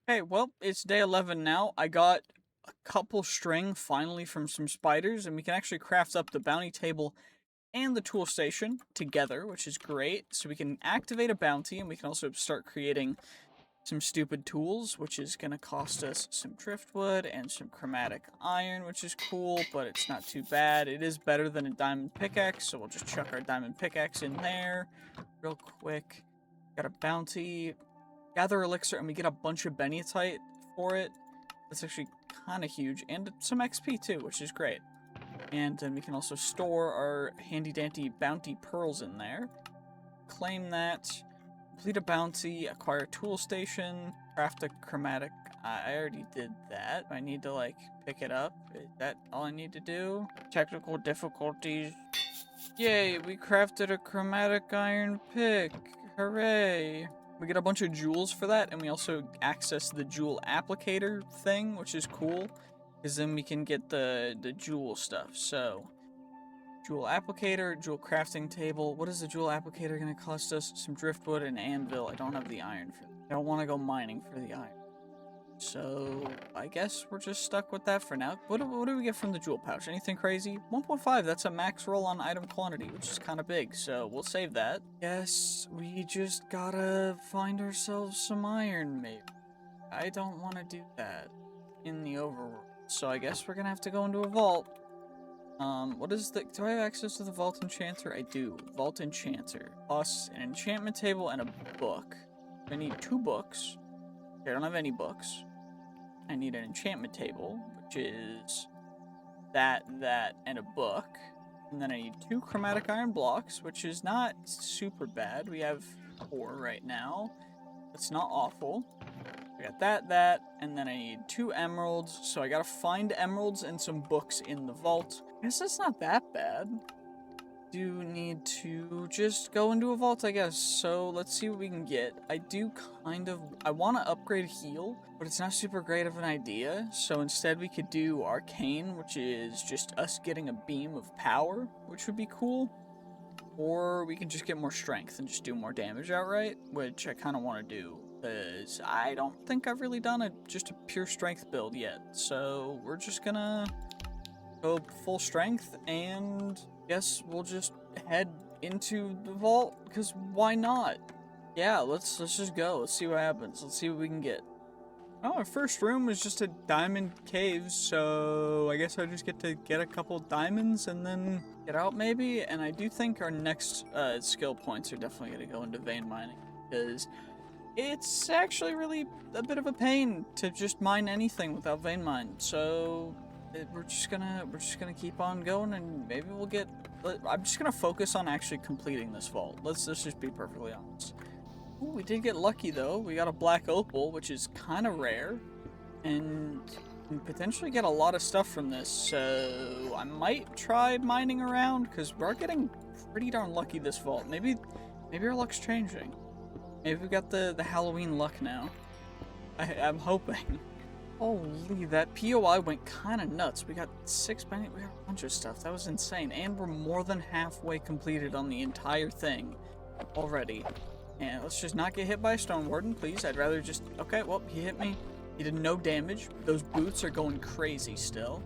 S1: Hey, well, it's day 11 now. I got a couple string finally from some spiders, and we can actually craft up the bounty table and the tool station together, which is great. So we can activate a bounty, and we can also start creating some stupid tools, which is going to cost us some driftwood and some chromatic iron, which is cool, but it's not too bad. It is better than a diamond pickaxe, so we'll just chuck our diamond pickaxe in there real quick. Got a bounty. Gather elixir, and we get a bunch of bennytite for it. That's actually kind of huge, and some XP too, which is great. And then we can also store our handy-dandy bounty pearls in there. Claim that. Complete a bounty, acquire a tool station, craft a chromatic. I already did that. I need to, like, pick it up. Is that all I need to do? Technical difficulties. Yay, we crafted a chromatic iron pick. Hooray. We get a bunch of jewels for that, and we also access the jewel applicator thing, which is cool, because then we can get the jewel stuff. So, jewel applicator, jewel crafting table. What is the jewel applicator going to cost us? Some driftwood and anvil. I don't have the iron for that. I don't want to go mining for the iron. So, I guess we're just stuck with that for now. What do we get from the jewel pouch? Anything crazy? 1.5, that's a max roll on item quantity, which is kind of big, so we'll save that. Guess we just gotta find ourselves some iron, maybe. I don't want to do that in the overworld, so I guess we're gonna have to go into a vault. What is the... Do I have access to the vault enchanter? I do. Vault enchanter. Plus an enchantment table and a book. I need 2 books. I don't have any books. I need an enchantment table, which is that, and a book. And then I need 2 chromatic iron blocks, which is not super bad. We have 4 right now. That's not awful. I got that, and then I need 2 emeralds. So I gotta find emeralds and some books in the vault. I guess that's not that bad. Do need to just go into a vault, I guess. So let's see what we can get. I want to upgrade heal, but it's not super great of an idea. So instead we could do arcane, which is just us getting a beam of power, which would be cool. Or we can just get more strength and just do more damage outright, which I kind of want to do, because I don't think I've really done just a pure strength build yet. So we're just gonna go full strength, and guess we'll just head into the vault, because why not? Yeah, let's just go. Let's see what happens. Let's see what we can get. Oh, our first room is just a diamond cave, so I guess I just get to get a couple diamonds and then get out maybe. And I do think our next skill points are definitely going to go into vein mining, because it's actually really a bit of a pain to just mine anything without vein mine. So we're just gonna keep on going, and maybe we'll get... I'm just gonna focus on actually completing this vault. Let's just be perfectly honest. Ooh, we did get lucky though. We got a black opal, which is kind of rare, and can potentially get a lot of stuff from this. So I might try mining around, because we're getting pretty darn lucky this vault. Maybe our luck's changing. Maybe we got the Halloween luck now. I'm hoping. Holy, that POI went kind of nuts. We got 6 minutes, we got a bunch of stuff. That was insane. And we're more than halfway completed on the entire thing already. And let's just not get hit by a stone warden, please. I'd rather just... Okay, well, he hit me. He did no damage. Those boots are going crazy still.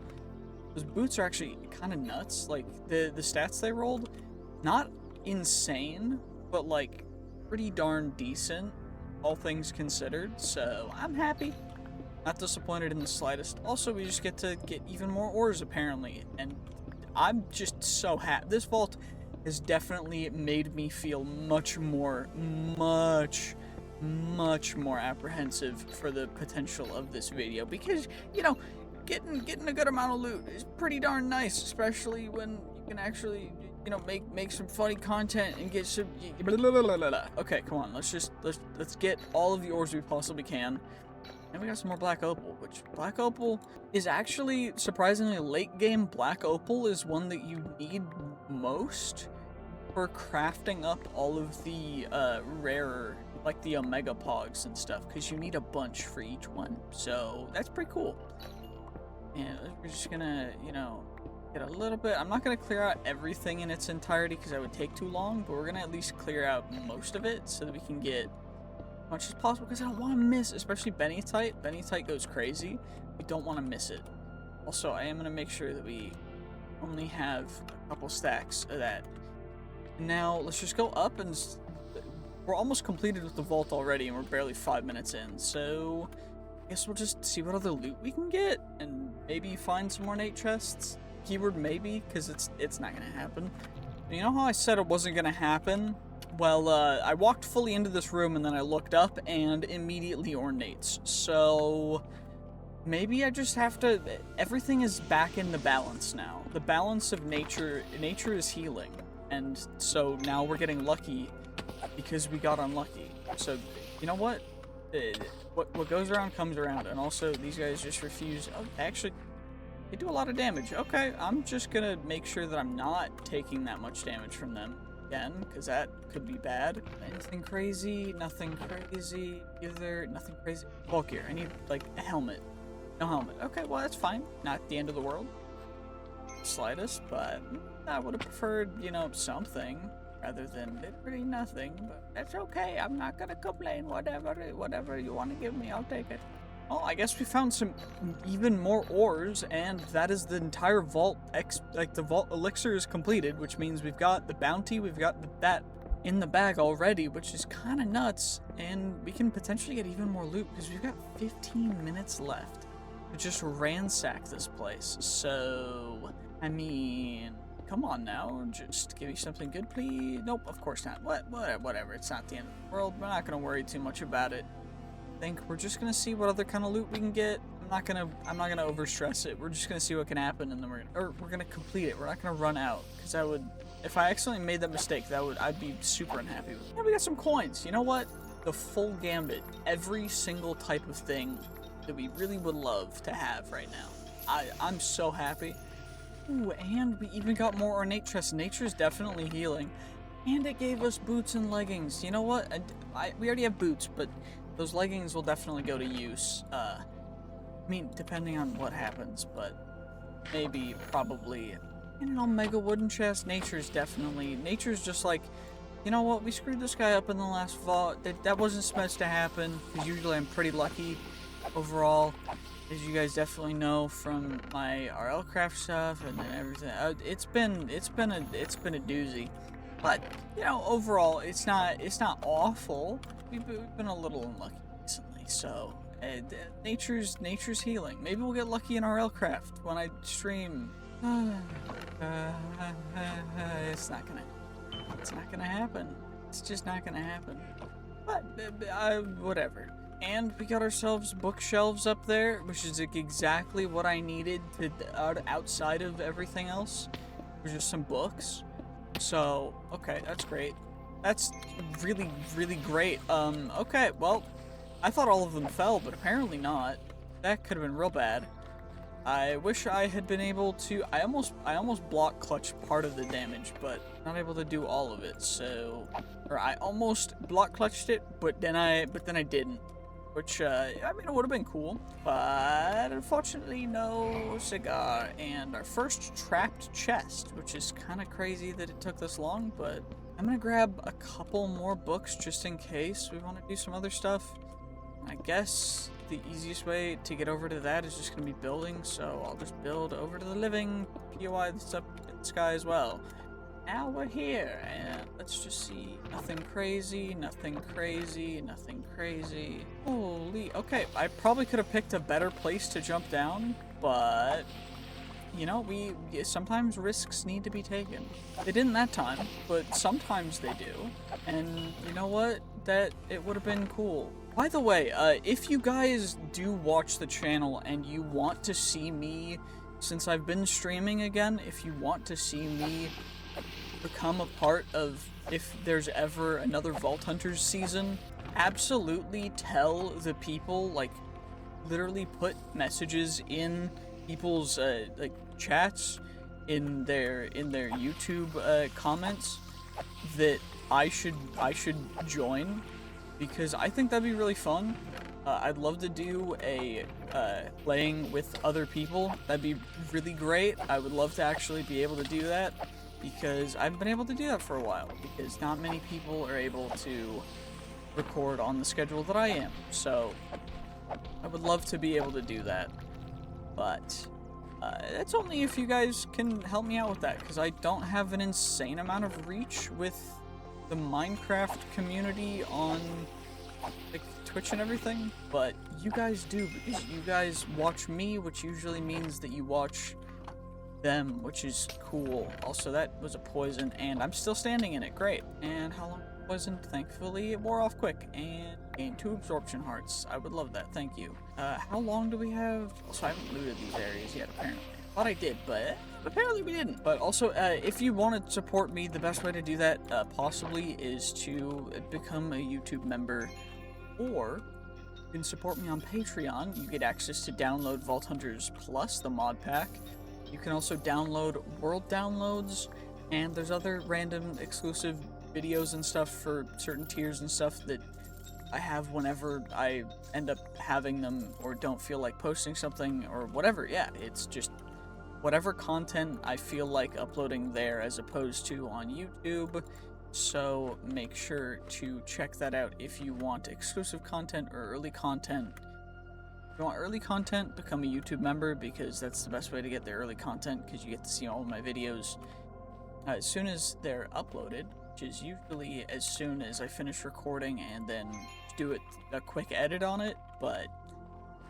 S1: Those boots are actually kind of nuts. Like, the stats they rolled, not insane, but, like, pretty darn decent, all things considered. So, I'm happy. Not disappointed in the slightest. Also, we just get to get even more ores, apparently. And I'm just so happy. This vault has definitely made me feel much more apprehensive for the potential of this video. Because, you know, getting a good amount of loot is pretty darn nice. Especially when you can actually, you know, make some funny content and get some... Okay, come on. Let's get all of the ores we possibly can. And we got some more black opal, which black opal is actually surprisingly late game. Black opal is one that you need most for crafting up all of the rarer, like the omega pogs and stuff, because you need a bunch for each one. So that's pretty cool. And we're just gonna, you know, get a little bit. I'm not gonna clear out everything in its entirety because that would take too long, but we're gonna at least clear out most of it so that we can get much as possible, because I don't want to miss, especially Bennytite. Bennytite goes crazy. We don't want to miss it. Also, I am going to make sure that we only have a couple stacks of that. Now, let's just go up, and we're almost completed with the vault already, and we're barely 5 minutes in. So, I guess we'll just see what other loot we can get, and maybe find some more Nate chests. Keyword maybe, because it's not going to happen. You know how I said it wasn't going to happen? Well, I walked fully into this room, and then I looked up, and immediately ornates. So, maybe I just have to, everything is back in the balance now. The balance of nature is healing. And so now we're getting lucky because we got unlucky. So, you know what? What goes around comes around. And also, these guys just refuse. Oh, actually, they do a lot of damage. Okay, I'm just gonna make sure that I'm not taking that much damage from them again, because that could be bad. Anything crazy? Nothing crazy either. Nothing crazy. Bulkier. I need, like, a helmet. No helmet. Okay, well, that's fine. Not the end of the world. Slightest, but I would have preferred, you know, something rather than literally nothing. But that's okay. I'm not gonna complain. Whatever you want to give me, I'll take it. Well, I guess we found some even more ores, and that is the entire vault. The vault elixir is completed, which means we've got the bounty, we've got that in the bag already, which is kind of nuts, and we can potentially get even more loot because we've got 15 minutes left to just ransack this place. So, I mean, come on now, just give me something good, please. Nope, of course not. Whatever. It's not the end of the world. We're not gonna worry too much about it. I think we're just gonna see what other kind of loot we can get. I'm not gonna overstress it. We're just gonna see what can happen, and then we're gonna complete it. We're not gonna run out, because I would, if I accidentally made that mistake, I'd be super unhappy with it. Yeah, we got some coins. You know what? The full gambit, every single type of thing that we really would love to have right now. I'm so happy. Ooh, and we even got more ornate chests. Nature's definitely healing, and it gave us boots and leggings. You know what? We already have boots, but those leggings will definitely go to use. I mean, depending on what happens, but maybe, probably. And an omega wooden chest. Nature's just like, you know what, we screwed this guy up in the last vault. That wasn't supposed to happen, because usually I'm pretty lucky overall, as you guys definitely know from my RLCraft stuff and everything. It's been a doozy. But, you know, overall, it's not awful. We've been a little unlucky recently, so nature's healing. Maybe we'll get lucky in RLCraft when I stream. It's not gonna happen. It's just not gonna happen. But whatever. And we got ourselves bookshelves up there, which is like exactly what I needed to outside of everything else. There's just some books. So, okay, that's great. That's really, really great. Okay, well, I thought all of them fell, but apparently not. That could have been real bad. I wish I had been able to, I almost block clutched part of the damage, but not able to do all of it, so, or I almost block clutched it, but then I didn't. Which, I mean, it would have been cool, but unfortunately, no cigar. And our first trapped chest, which is kind of crazy that it took this long, but I'm gonna grab a couple more books just in case we want to do some other stuff. I guess the easiest way to get over to that is just gonna be building, so I'll just build over to the living POI that's up in the sky as well. Now we're here, and let's just see. Nothing crazy, nothing crazy, nothing crazy. Holy, okay, I probably could have picked a better place to jump down, but, you know, sometimes risks need to be taken. They didn't that time, but sometimes they do, and you know what? It would have been cool. By the way, if you guys do watch the channel and you want to see me, since I've been streaming again, if you want to see me become a part of, if there's ever another Vault Hunters season, absolutely tell the people, like, literally put messages in people's, like, chats, in their YouTube, comments, that I should join, because I think that'd be really fun. I'd love to do a, playing with other people. That'd be really great. I would love to actually be able to do that, because I haven't been able to do that for a while, because not many people are able to record on the schedule that I am, so I would love to be able to do that, but that's only if you guys can help me out with that, because I don't have an insane amount of reach with the Minecraft community on, like, Twitch and everything, but you guys do, because you guys watch me, which usually means that you watch them, which is cool. Also, that was a poison, and I'm still standing in it. Great. And how long? poisoned. Thankfully, it wore off quick, and gained 2 absorption hearts. I would love that, thank you. How long do we have? Also, I haven't looted these areas yet, apparently. Thought I did, but apparently we didn't. But also, if you want to support me, the best way to do that, possibly, is to become a YouTube member, or you can support me on Patreon. You get access to download Vault Hunters Plus, the mod pack. You can also download world downloads, and there's other random exclusive videos and stuff for certain tiers and stuff that I have whenever I end up having them or don't feel like posting something or whatever. Yeah, it's just whatever content I feel like uploading there as opposed to on YouTube. So make sure to check that out if you want exclusive content or early content. If you want early content, become a YouTube member, because that's the best way to get the early content, because you get to see all of my videos as soon as they're uploaded, which is usually as soon as I finish recording and then do a quick edit on it. But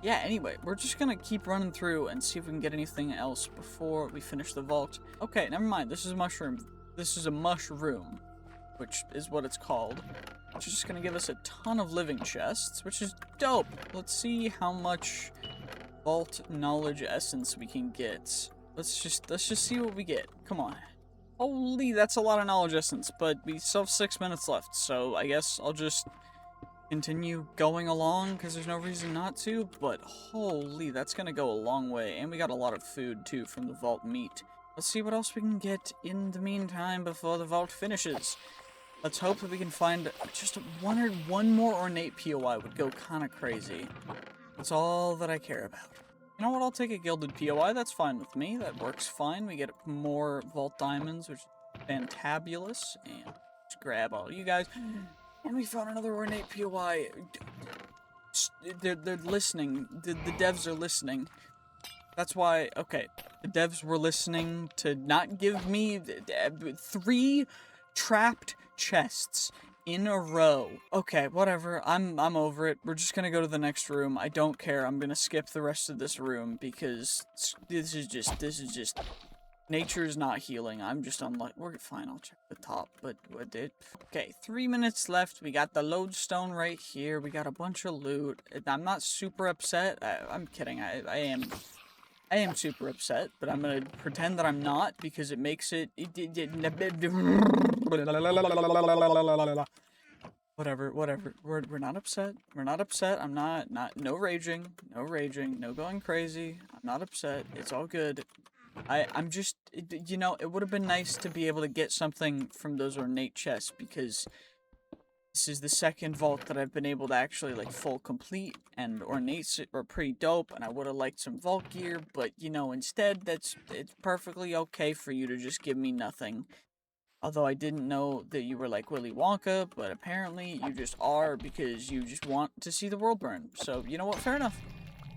S1: yeah, anyway, we're just gonna keep running through and see if we can get anything else before we finish the vault. Okay, never mind, this is a mushroom. This is a mushroom, which is what it's called. Which is just gonna give us a ton of living chests, which is dope. Let's see how much vault knowledge essence we can get. Let's just see what we get. Come on. Holy, that's a lot of knowledge essence, but we still have 6 minutes left, so I guess I'll just continue going along, because there's no reason not to, but holy, that's gonna go a long way, and we got a lot of food, too, from the vault meat. Let's see what else we can get in the meantime before the vault finishes. Let's hope that we can find just one more ornate POI would go kind of crazy. That's all that I care about. You know what, I'll take a gilded POI, that's fine with me, that works fine. We get more vault diamonds, which is fantabulous, and just grab all you guys. And we found another ornate POI. They're listening, the devs are listening. That's why, okay, the devs were listening to not give me 3 trapped chests in a row. Okay, whatever. I'm over it. We're just gonna go to the next room. I don't care. I'm gonna skip the rest of this room because this is just nature is not healing. I'm just unlucky. We're fine. I'll check the top, but what did? Okay, 3 minutes left. We got the lodestone right here. We got a bunch of loot. I'm not super upset. I'm kidding. I am super upset, but I'm gonna pretend that I'm not, because it makes it whatever. We're not upset. We're not upset. I'm not no raging, no going crazy. I'm not upset. It's all good. I'm just, you know, it would have been nice to be able to get something from those ornate chests, because this is the second vault that I've been able to actually, like, full complete, and ornates are pretty dope, and I would have liked some vault gear, but, you know, instead, it's perfectly okay for you to just give me nothing. Although I didn't know that you were like Willy Wonka, but apparently you just are, because you just want to see the world burn. So, you know what, fair enough.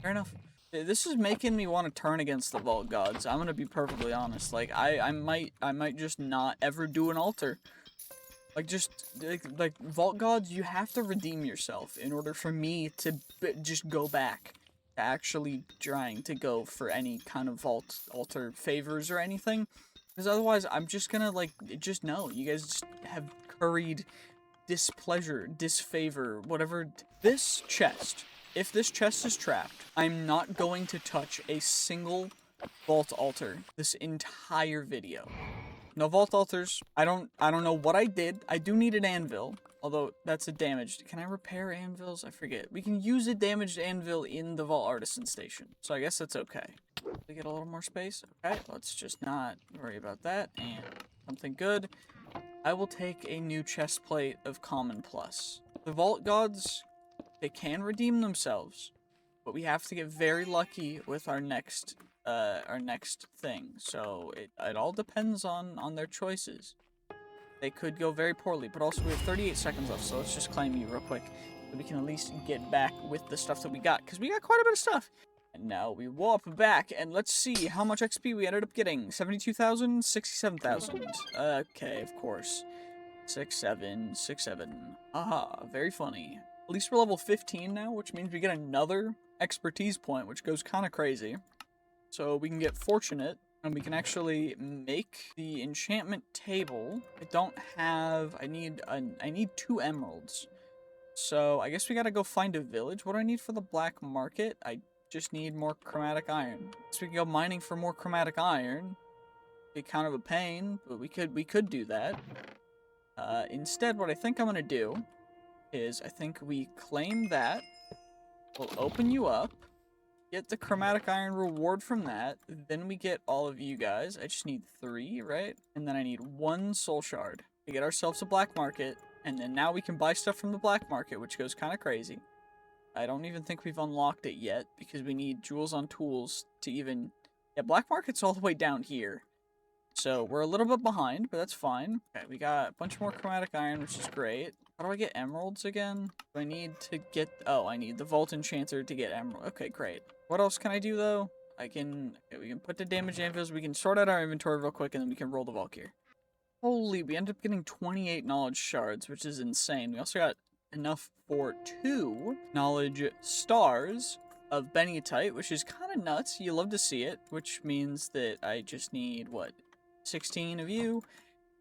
S1: Fair enough. This is making me want to turn against the vault gods. I'm gonna be perfectly honest. Like, I might just not ever do an altar. Like, just, like, vault gods, you have to redeem yourself in order for me to just go back to actually trying to go for any kind of vault altar favors or anything. Because otherwise, I'm just gonna, like, just no. You guys just have curried displeasure, disfavor, whatever. This chest, if this chest is trapped, I'm not going to touch a single vault altar this entire video. No vault altars. I don't know what I did. I do need an anvil, although that's a damaged. Can I repair anvils? I forget. We can use a damaged anvil in the vault artisan station, so I guess that's okay. We get a little more space. Okay, let's just not worry about that. And something good. I will take a new chest plate of common plus. The vault gods, they can redeem themselves, but we have to get very lucky with our next thing. So it all depends on their choices. They could go very poorly, but also we have 38 seconds left, so let's just claim you real quick, so we can at least get back with the stuff that we got, because we got quite a bit of stuff. And now we warp back, and let's see how much XP we ended up getting. 72,000, 67,000. Okay, of course. 6-7, 6-7. Aha, very funny. At least we're level 15 now, which means we get another expertise point, which goes kind of crazy. So we can get fortunate And we can actually make the enchantment table. I need 2 emeralds. So I guess we gotta go find a village. What do I need for the black market? I just need more chromatic iron. So we can go mining for more chromatic iron. Be kind of a pain, but we could do that. Instead, what I think I'm gonna do is I think we claim that. We'll open you up. Get the chromatic iron reward from that. Then we get all of you guys. I just need 3, right? And then I need 1 soul shard to get ourselves a black market. And then now we can buy stuff from the black market, which goes kind of crazy. I don't even think we've unlocked it yet because we need jewels on tools to even... Yeah, black market's all the way down here. So we're a little bit behind, but that's fine. Okay, we got a bunch more chromatic iron, which is great. How do I get emeralds again? Do I need to get... Oh, I need the Vault Enchanter to get emerald. Okay, great. What else can I do, though? We can put the damage anvils. We can sort out our inventory real quick, and then we can roll the Valkyr. Holy, we ended up getting 28 knowledge shards, which is insane. We also got enough for 2 knowledge stars of Bennyatite, which is kind of nuts. You love to see it, which means that I just need, what, 16 of you?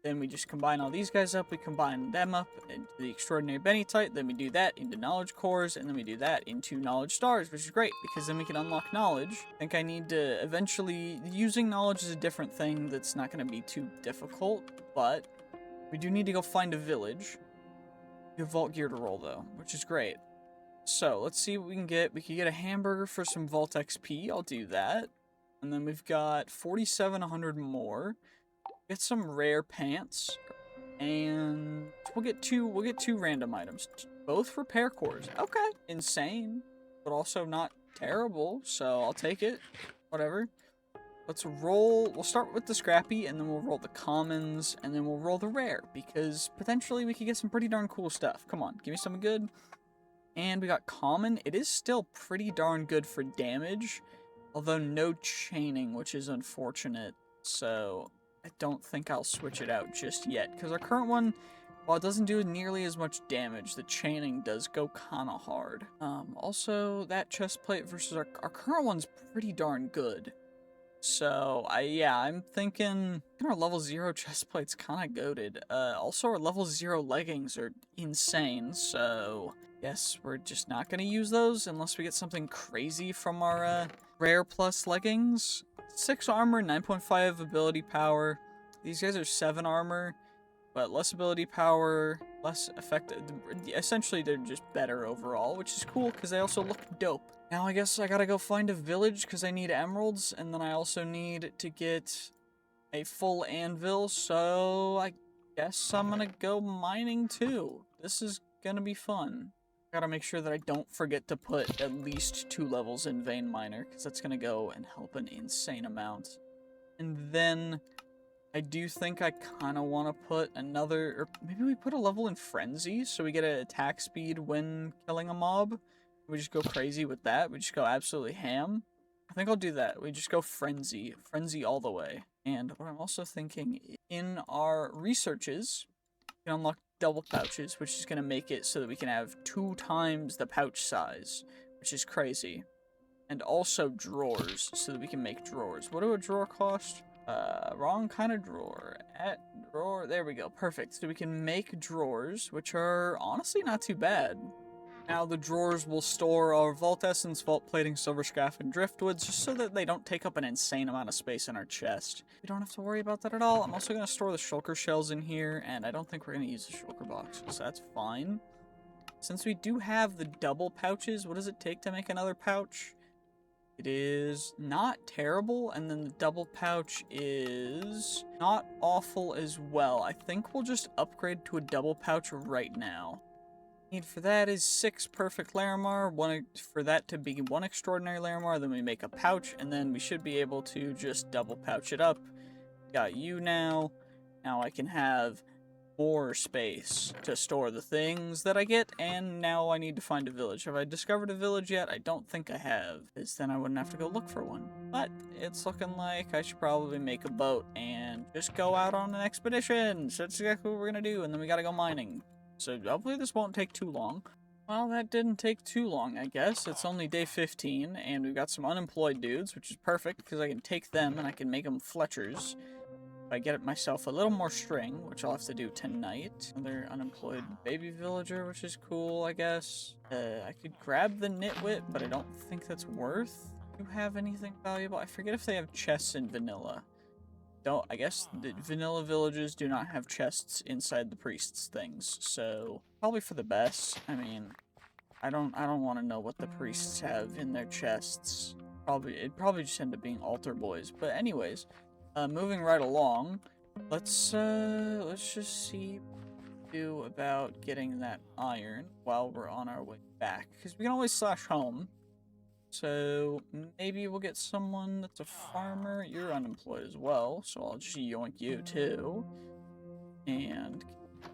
S1: Then we just combine all these guys up. We combine them up into the extraordinary Bennyatite. Then we do that into knowledge cores, and then we do that into knowledge stars, which is great because then we can unlock knowledge. I think I need to eventually... Using knowledge is a different thing that's not going to be too difficult, but we do need to go find a village. We have Vault Gear to roll, though, which is great. So, let's see what we can get. We can get a hamburger for some Vault XP. I'll do that. And then we've got 4,700 more. Get some rare pants. And we'll get two random items. Both repair cores. Okay. Insane. But also not terrible. So, I'll take it. Whatever. Let's roll. We'll start with the scrappy, and then we'll roll the commons, and then we'll roll the rare, because potentially we could get some pretty darn cool stuff. Come on, give me something good. And we got common. It is still pretty darn good for damage, although no chaining, which is unfortunate. So I don't think I'll switch it out just yet, because our current one, while it doesn't do nearly as much damage, the chaining does go kind of hard. Also, that chest plate versus our current one's pretty darn good. So, I'm thinking our level 0 chestplate's kind of goated. Also, our level 0 leggings are insane, so yes, we're just not going to use those unless we get something crazy from our rare plus leggings. 6 armor, 9.5 ability power. These guys are 7 armor, but less ability power, less effective. Essentially, they're just better overall, which is cool because they also look dope. Now I guess I gotta go find a village because I need emeralds, and then I also need to get a full anvil, so I guess I'm gonna go mining too. This is gonna be fun. Gotta make sure that I don't forget to put at least 2 levels in Vein Miner, because that's gonna go and help an insane amount. And then I do think I kind of want to put another, or maybe we put a level in Frenzy, so we get an attack speed when killing a mob. We just go crazy with that. We just go absolutely ham. I think I'll do that. We just go Frenzy. Frenzy all the way. And what I'm also thinking, in our researches, we can unlock double pouches, which is going to make it so that we can have 2 times the pouch size, which is crazy. And also drawers, so that we can make drawers. What do a drawer cost? Wrong kind of drawer. Drawer. There we go. Perfect. So we can make drawers, which are honestly not too bad. Now the drawers will store our Vault Essence, Vault Plating, Silver Scrap, and Driftwoods, just so that they don't take up an insane amount of space in our chest. We don't have to worry about that at all. I'm also going to store the shulker shells in here, and I don't think we're going to use the shulker box, so that's fine. Since we do have the double pouches, what does it take to make another pouch? It is not terrible, and then the double pouch is not awful as well. I think we'll just upgrade to a double pouch right now. Need for that is 6 perfect Larimar, for that to be 1 extraordinary Larimar, then we make a pouch, and then we should be able to just double pouch it up. Got you now. Now I can have more space to store the things that I get, and now I need to find a village. Have I discovered a village yet? I don't think I have, because then I wouldn't have to go look for one. But it's looking like I should probably make a boat and just go out on an expedition. So that's exactly what we're gonna do, and then we gotta go mining. So hopefully this won't take too long. Well, that didn't take too long, I guess. It's only day 15, and we've got some unemployed dudes, which is perfect, because I can take them and I can make them Fletchers. If I get myself a little more string, which I'll have to do tonight. Another unemployed baby villager, which is cool, I guess. I could grab the nitwit, but I don't think that's worth. Do you have anything valuable? I forget if they have chests in vanilla. I guess the vanilla villages do not have chests inside the priest's things, so probably for the best. I mean, I don't want to know what the priests have in their chests. It'd probably just end up being altar boys. But anyways, moving right along, let's just see what we do about getting that iron while we're on our way back, because we can always slash home. So maybe we'll get someone that's a farmer. You're unemployed as well, so I'll just yoink you too. And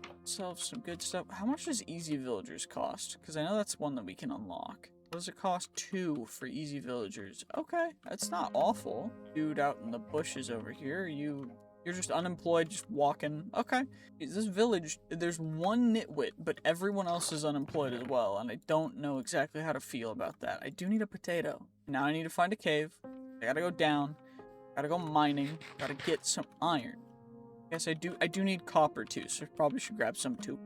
S1: get ourselves some good stuff. How much does easy villagers cost? Because I know that's one that we can unlock. What does it cost? 2 for easy villagers. Okay, that's not awful. Dude out in the bushes over here, you're just unemployed, just walking. Okay. This village, there's one nitwit, but everyone else is unemployed as well, and I don't know exactly how to feel about that. I do need a potato. Now I need to find a cave. I gotta go down. Gotta go mining. Gotta get some iron. Yes, I do need copper too, so I probably should grab some too.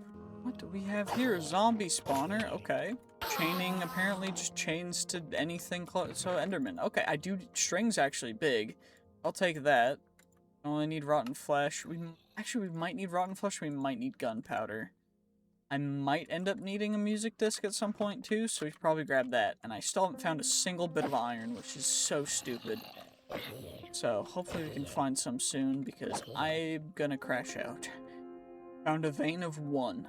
S1: What do we have here? A zombie spawner. Okay. Chaining apparently just chains to anything close. So Enderman. Okay, string's actually big. I'll take that. Only need rotten flesh. We might need rotten flesh. We might need gunpowder. I might end up needing a music disc at some point too, so we should probably grab that. And I still haven't found a single bit of iron, which is so stupid. So hopefully we can find some soon, because I'm gonna crash out. Found a vein of 1.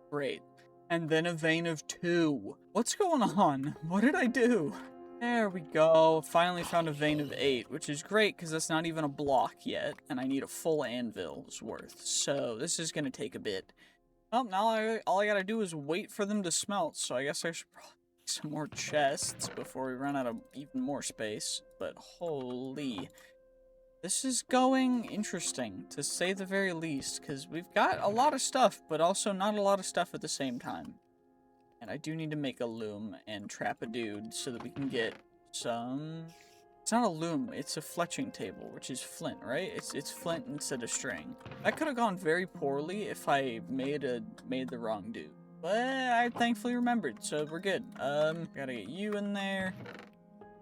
S1: Great. And then a vein of 2. What's going on? What did I do? There we go. Finally found a vein of 8, which is great because that's not even a block yet, and I need a full anvil's worth. So this is gonna take a bit. Well, now all I gotta do is wait for them to smelt, so I guess I should probably make some more chests before we run out of even more space. But holy, this is going interesting, to say the very least, because we've got a lot of stuff, but also not a lot of stuff at the same time. And I do need to make a loom and trap a dude so that we can get some... It's not a loom, it's a fletching table, which is flint, right? It's flint instead of string. That could have gone very poorly if I made the wrong dude. But I thankfully remembered, so we're good. Gotta get you in there.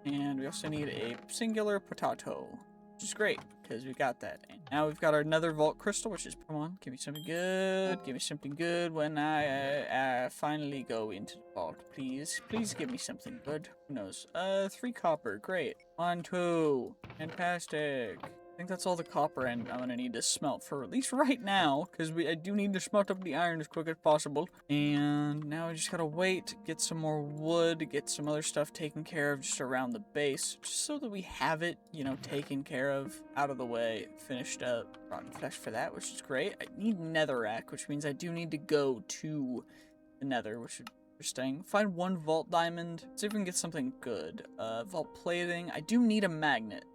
S1: And we also need a singular potato, which is great, because we got that. And now we've got our nether vault crystal, which is, come on, give me something good. Give me something good when I finally go into the vault, please. Please give me something good. Who knows? 3 copper, great. 1, 2, fantastic. I think that's all the copper I'm gonna need to smelt for at least right now, because I do need to smelt up the iron as quick as possible. And now I just gotta wait, get some more wood, get some other stuff taken care of just around the base, just so that we have it, you know, taken care of, out of the way, finished up. Rotten flesh for that, which is great. I need netherrack, which means I do need to go to the nether, which is interesting. Find 1 vault diamond. Let's see if we can get something good. Vault plating. I do need a magnet.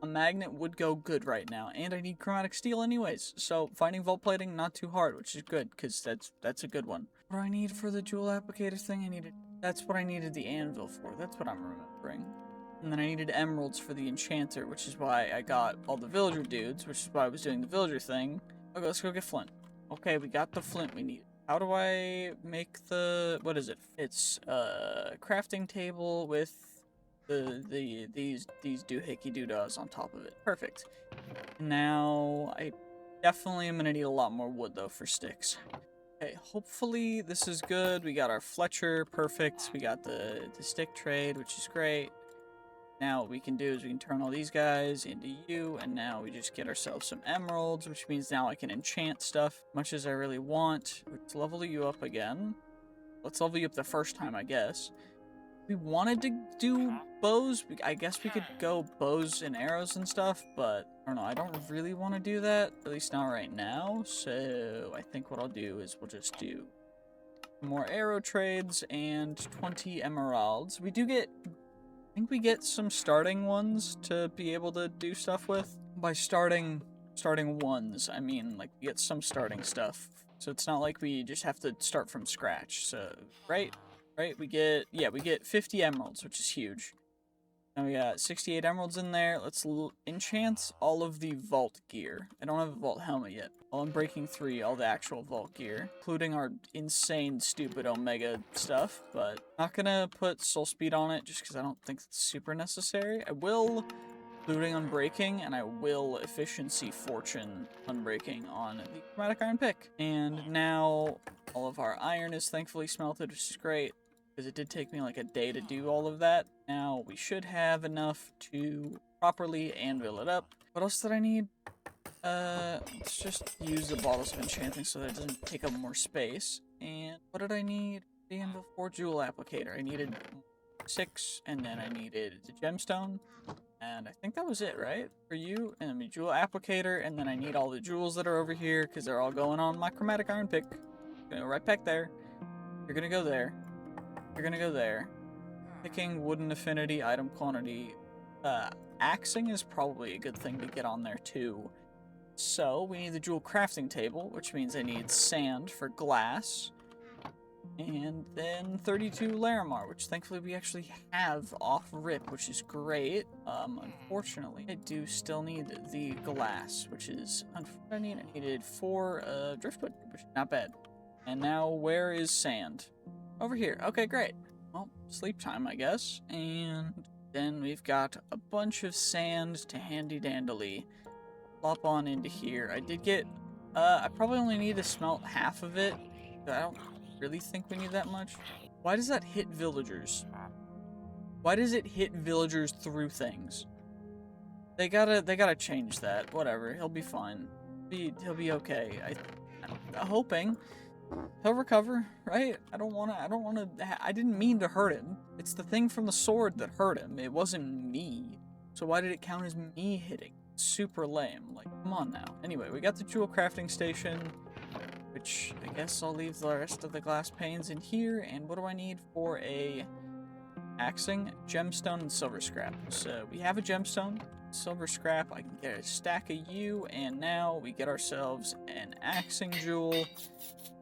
S1: A magnet would go good right now, and I need chromatic steel anyways, so finding vault plating not too hard, which is good, because that's a good one. What do I need for the jewel applicator thing? That's what I needed the anvil for, that's what I'm remembering. And then I needed emeralds for the enchanter, which is why I got all the villager dudes, which is why I was doing the villager thing. Okay, let's go get flint. Okay, we got the flint we need. How do I make the, what is it? It's crafting table with these doohickey doodahs on top of it. Perfect. Now I definitely am gonna need a lot more wood though for sticks. Okay, hopefully this is good. We got our Fletcher, perfect. We got the stick trade, which is great. Now what we can do is we can turn all these guys into you, and now we just get ourselves some emeralds, which means now I can enchant stuff much as I really want. Let's level you up again. Let's level you up the first time, I guess. We wanted to do bows. I guess we could go bows and arrows and stuff, but I don't know. I don't really want to do that, at least not right now. So I think what I'll do is we'll just do more arrow trades and 20 emeralds. We do get, I think we get some starting ones to be able to do stuff with. By starting ones, I mean like we get some starting stuff. So it's not like we just have to start from scratch. So, right? right? We get 50 emeralds, which is huge. Now we got 68 emeralds in there. Let's enchant all of the vault gear. I don't have a vault helmet yet. Well, I'm breaking 3, all the actual vault gear, including our insane, stupid Omega stuff, but not gonna put soul speed on it just because I don't think it's super necessary. I will looting unbreaking, and I will efficiency fortune unbreaking on the chromatic iron pick. And now all of our iron is thankfully smelted, which is great, because it did take me like a day to do all of that. Now we should have enough to properly anvil it up. What else did I need? Let's just use the bottles of enchanting so that it doesn't take up more space. And what did I need? The anvil 4 jewel applicator. I needed 6, and then I needed the gemstone. And I think that was it, right? For you, and then the jewel applicator, and then I need all the jewels that are over here, because they're all going on my chromatic iron pick. Gonna go right back there. You're gonna go there. You're gonna go there. Picking wooden affinity, item quantity. Axing is probably a good thing to get on there too. So, we need the jewel crafting table, which means I need sand for glass. And then 32 Larimar, which thankfully we actually have off rip, which is great. Unfortunately, I do still need the glass, which is I needed 4 driftwood, which is not bad. And now where is sand? Over here. Okay, great. Well, sleep time, I guess. And then we've got a bunch of sand to handy dandily. Plop on into here. I did get, I probably only need to smelt half of it. I don't really think we need that much. Why does that hit villagers? Why does it hit villagers through things? They gotta change that. Whatever. He'll be fine. He'll be okay. I'm hoping. He'll recover, right? I didn't mean to hurt him. It's the thing from the sword that hurt him. It wasn't me. So why did it count as me hitting? Super lame. Like, come on now. Anyway, we got the jewel crafting station, which I guess I'll leave the rest of the glass panes in here. And what do I need for a axing? Gemstone and silver scrap. So we have a gemstone, silver scrap. I can get a stack of you, and now we get ourselves an axing jewel.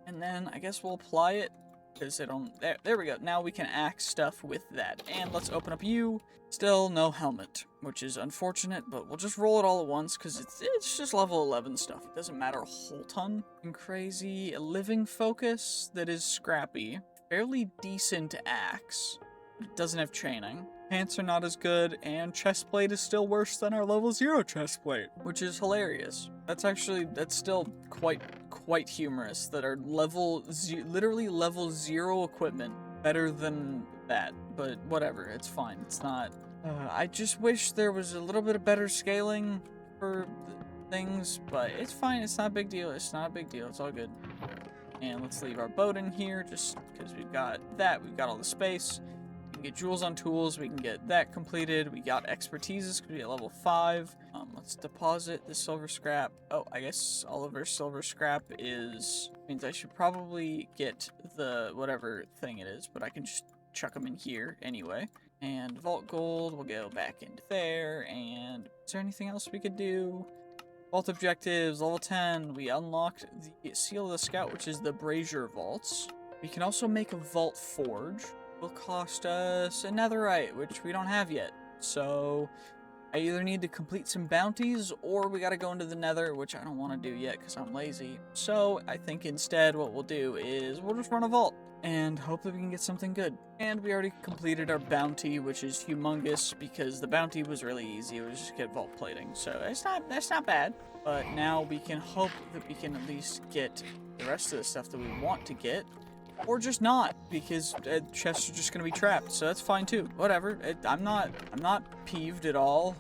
S1: And then I guess we'll apply it, because it don't. There we go. Now we can axe stuff with that. And let's open up you. Still no helmet, which is unfortunate, but we'll just roll it all at once, because it's just level 11 stuff. It doesn't matter a whole ton. And crazy. A living focus that is scrappy. Fairly decent axe. It doesn't have chaining. Pants are not as good, and chestplate is still worse than our level 0 chestplate, which is hilarious. That's still quite humorous that our literally level 0 equipment better than that, but whatever, it's fine. It's not. I just wish there was a little bit of better scaling for things, but it's fine. It's not a big deal. It's not a big deal. It's all good. And let's leave our boat in here just because we've got that. We've got all the space. We can get jewels on tools. We can get that completed. We got expertises because we at level 5. Let's deposit the silver scrap. Oh, I guess all of our silver scrap means I should probably get the whatever thing it is, but I can just chuck them in here anyway. And vault gold will go back into there. And is there anything else we could do? Vault objectives, level 10. We unlocked the Seal of the Scout, which is the Brazier Vaults. We can also make a Vault Forge. Will cost us a netherite, which we don't have yet. So I either need to complete some bounties, or we gotta go into the nether, which I don't want to do yet because I'm lazy. So I think instead what we'll do is we'll just run a vault and hope that we can get something good. And we already completed our bounty, which is humongous because the bounty was really easy. It was just get vault plating, so that's not bad. But now we can hope that we can at least get the rest of the stuff that we want to get. Or just not, because chests are just gonna be trapped, so that's fine too. Whatever. I'm not peeved at all.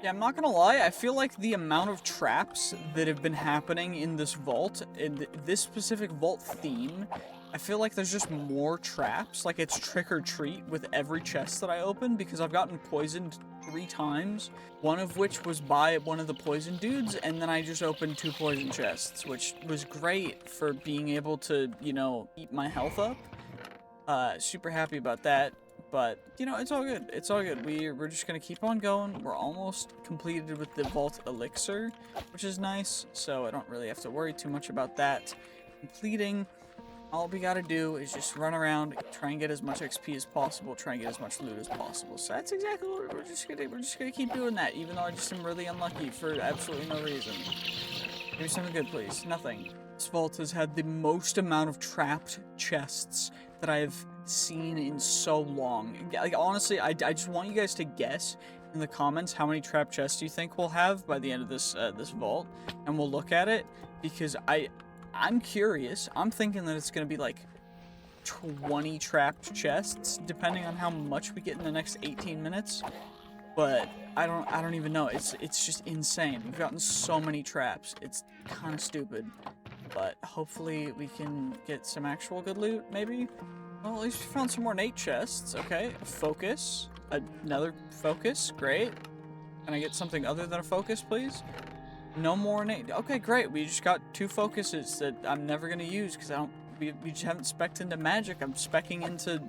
S1: Yeah, I'm not gonna lie, I feel like the amount of traps that have been happening in this vault, in this specific vault theme, I feel like there's just more traps. Like it's trick or treat with every chest that I open, because I've gotten poisoned 3 times, one of which was by one of the poison dudes, and then I just opened 2 poison chests, which was great for being able to, you know, eat my health up. Super happy about that, but, you know, it's all good. It's all good. We're just gonna keep on going. We're almost completed with the Vault Elixir, which is nice, so I don't really have to worry too much about that completing. All we gotta do is just run around, try and get as much XP as possible, try and get as much loot as possible. So that's exactly what we're just gonna keep doing that, even though I just am really unlucky for absolutely no reason. Give me something good, please. Nothing. This vault has had the most amount of trapped chests that I've seen in so long. Like, honestly, I just want you guys to guess in the comments how many trapped chests you think we'll have by the end of this this vault, and we'll look at it, because I'm curious. I'm thinking that it's gonna be like 20 trapped chests, depending on how much we get in the next 18 minutes. But I don't even know. It's just insane. We've gotten so many traps. It's kind of stupid. But hopefully we can get some actual good loot, maybe? Well, at least we found some more Nate chests. Okay, a focus. Another focus. Great. Can I get something other than a focus, please? No more Nate. Okay, great. We just got 2 focuses that I'm never going to use because we just haven't specced into magic. I'm speccing into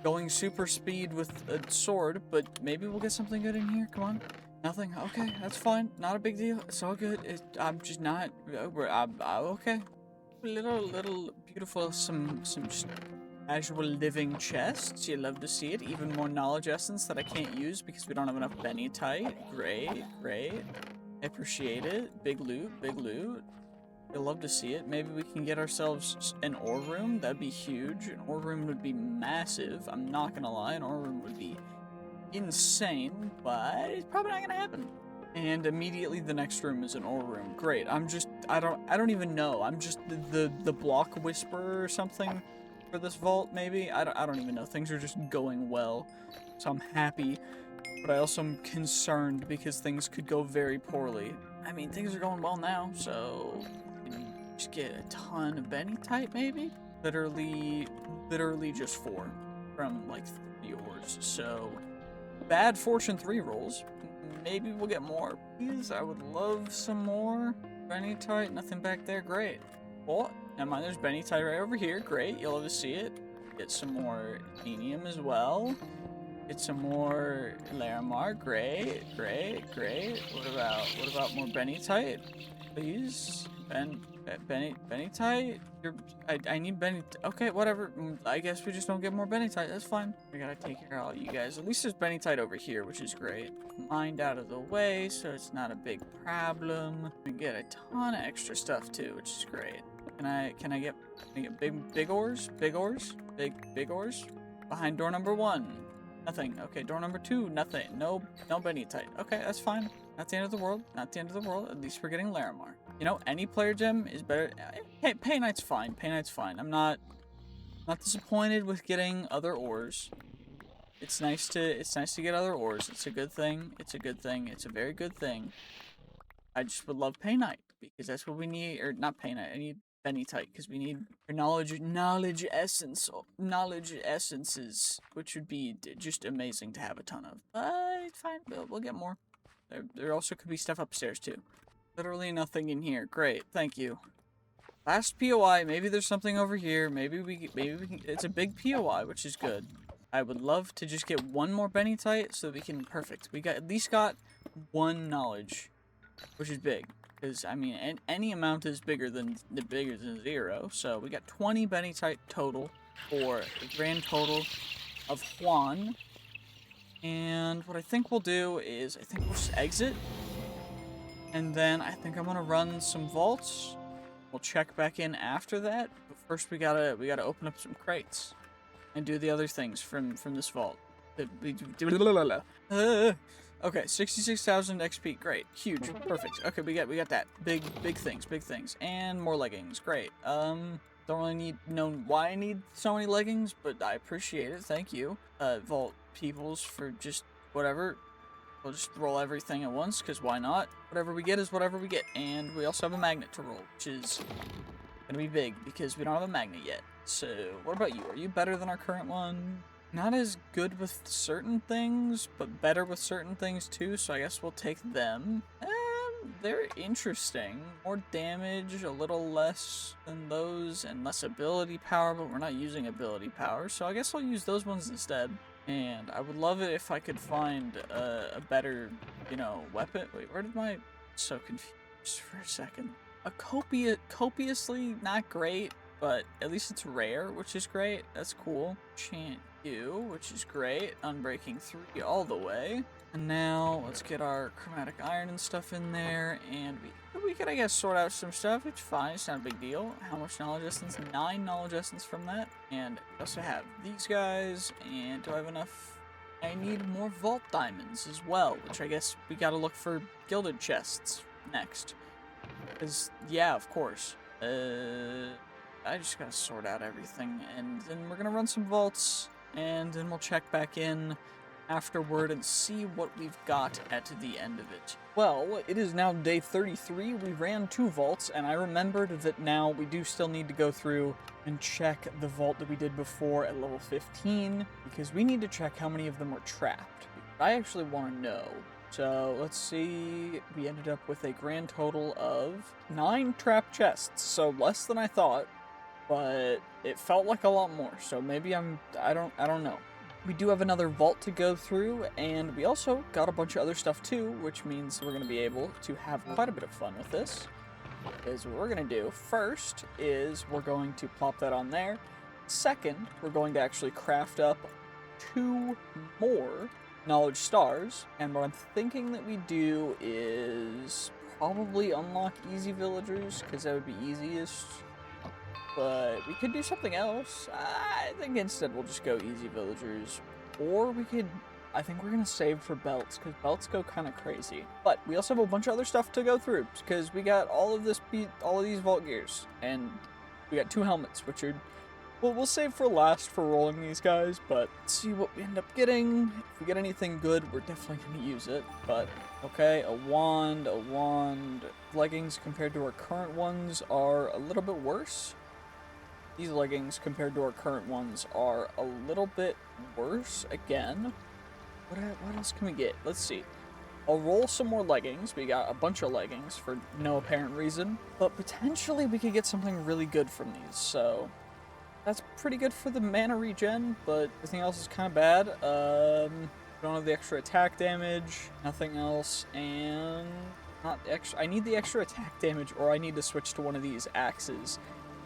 S1: going super speed with a sword, but maybe we'll get something good in here. Come on. Nothing. Okay, that's fine. Not a big deal. It's all good. I'm just not... okay. Little beautiful, some just casual living chests. You love to see it. Even more knowledge essence that I can't use because we don't have enough bennytite. Great, great. I appreciate it. Big loot, big loot. You'll love to see it. Maybe we can get ourselves an ore room. That'd be huge. An ore room would be massive. I'm not gonna lie. An ore room would be insane, but it's probably not gonna happen. And immediately the next room is an ore room. Great. I don't even know. I'm just the block whisperer or something for this vault, maybe. I don't even know. Things are just going well, so I'm happy. But I also am concerned because things could go very poorly. I mean, things are going well now, so just get a ton of bennytite, maybe. Literally just 4 from like 3 ores. So bad fortune 3 rolls. Maybe we'll get more. Please, I would love some more bennytite. Nothing back there. Great. Oh, never mind. There's bennytite right over here. Great. You'll love to see it. Get some more henium as well. Get some more Larimar. Great, great, great. What about more bennytite? Please, bennytite. I need bennytite. Okay, whatever. I guess we just don't get more bennytite. That's fine. We gotta take care of all you guys. At least there's bennytite over here, which is great. Mined out of the way, so it's not a big problem. We get a ton of extra stuff too, which is great. Can I get big ores? Big ores? Big ores? Behind door number 1. Nothing. Okay, door number 2, nothing. No bennytite. Okay, that's fine. Not the end of the world. Not the end of the world. At least we're getting Larimar. You know, any player gem is better. Hey, Paynite's fine. Paynite's fine. I'm not disappointed with getting other ores. It's nice to get other ores. It's a good thing. It's a good thing. It's a very good thing. I just would love Paynite because that's what we need. Or not Paynite. I need bennytite because we need knowledge essences, which would be just amazing to have a ton of. But it's fine. We'll get more. There also could be stuff upstairs too. Literally nothing in here. Great, thank you. Last POI. Maybe there's something over here. Maybe we can. It's a big POI, which is good. I would love to just get one more bennytite so that we can. Perfect. We at least got 1 knowledge, which is big. Because I mean, any amount is bigger than 0. So we got 20 bennytite total for a grand total of Juan. And what I think we'll do is we'll just exit. And then I think I'm gonna run some vaults. We'll check back in after that. But first we gotta open up some crates and do the other things from this vault. Okay, 66,000 XP. Great, huge, perfect. Okay, we got that. Big things, and more leggings. Great. Don't really know why I need so many leggings, but I appreciate it. Thank you, vault peoples, for just whatever. We'll just roll everything at once, because why not? Whatever we get is whatever we get. And we also have a magnet to roll, which is gonna be big, because we don't have a magnet yet. So, what about you? Are you better than our current one? Not as good with certain things, but better with certain things too, so I guess we'll take them. They're interesting. More damage, a little less than those, and less ability power, but we're not using ability power, so I guess I'll use those ones instead. And I would love it if I could find a better, weapon. Wait, where did so confused for a second. A copiously not great but at least it's rare, which is great. That's cool. Enchant you, which is great. Unbreaking 3 all the way. And now let's get our chromatic iron and stuff in there, and we could, I guess, sort out some stuff. It's fine. It's not a big deal. How much knowledge essence? 9 knowledge essence from that. And I also have these guys, and do I have enough? I need more vault diamonds as well, which I guess we gotta look for gilded chests next. Because, yeah, of course. I just gotta sort out everything, and then we're gonna run some vaults, and then we'll check back in afterward and see what we've got at the end of it. Well, it is now day 33. We ran 2 vaults, and I remembered that now we do still need to go through and check the vault that we did before at level 15, because we need to check how many of them were trapped. I actually want to know. So let's see, we ended up with a grand total of 9 trapped chests, so less than I thought, but it felt like a lot more, so maybe I don't know. We do have another vault to go through, and we also got a bunch of other stuff too, which means we're going to be able to have quite a bit of fun with this. Is what we're going to do first is we're going to plop that on there. Second, we're going to actually craft up 2 more knowledge stars, and what I'm thinking that we do is probably unlock easy villagers, because that would be easiest. But we could do something else. I think instead we'll just go easy villagers. Or we could... I think we're going to save for belts, because belts go kind of crazy. But we also have a bunch of other stuff to go through, because we got all of these vault gears. And we got 2 helmets, which are... Well, we'll save for last for rolling these guys, but let's see what we end up getting. If we get anything good, we're definitely going to use it. But, okay, a wand. Leggings compared to our current ones are a little bit worse. These leggings compared to our current ones are a little bit worse again. What else can we get? Let's see. I'll roll some more leggings. We got a bunch of leggings for no apparent reason. But potentially we could get something really good from these. So that's pretty good for the mana regen, but everything else is kind of bad. Don't have the extra attack damage. Nothing else. And not extra. I need the extra attack damage, or I need to switch to one of these axes.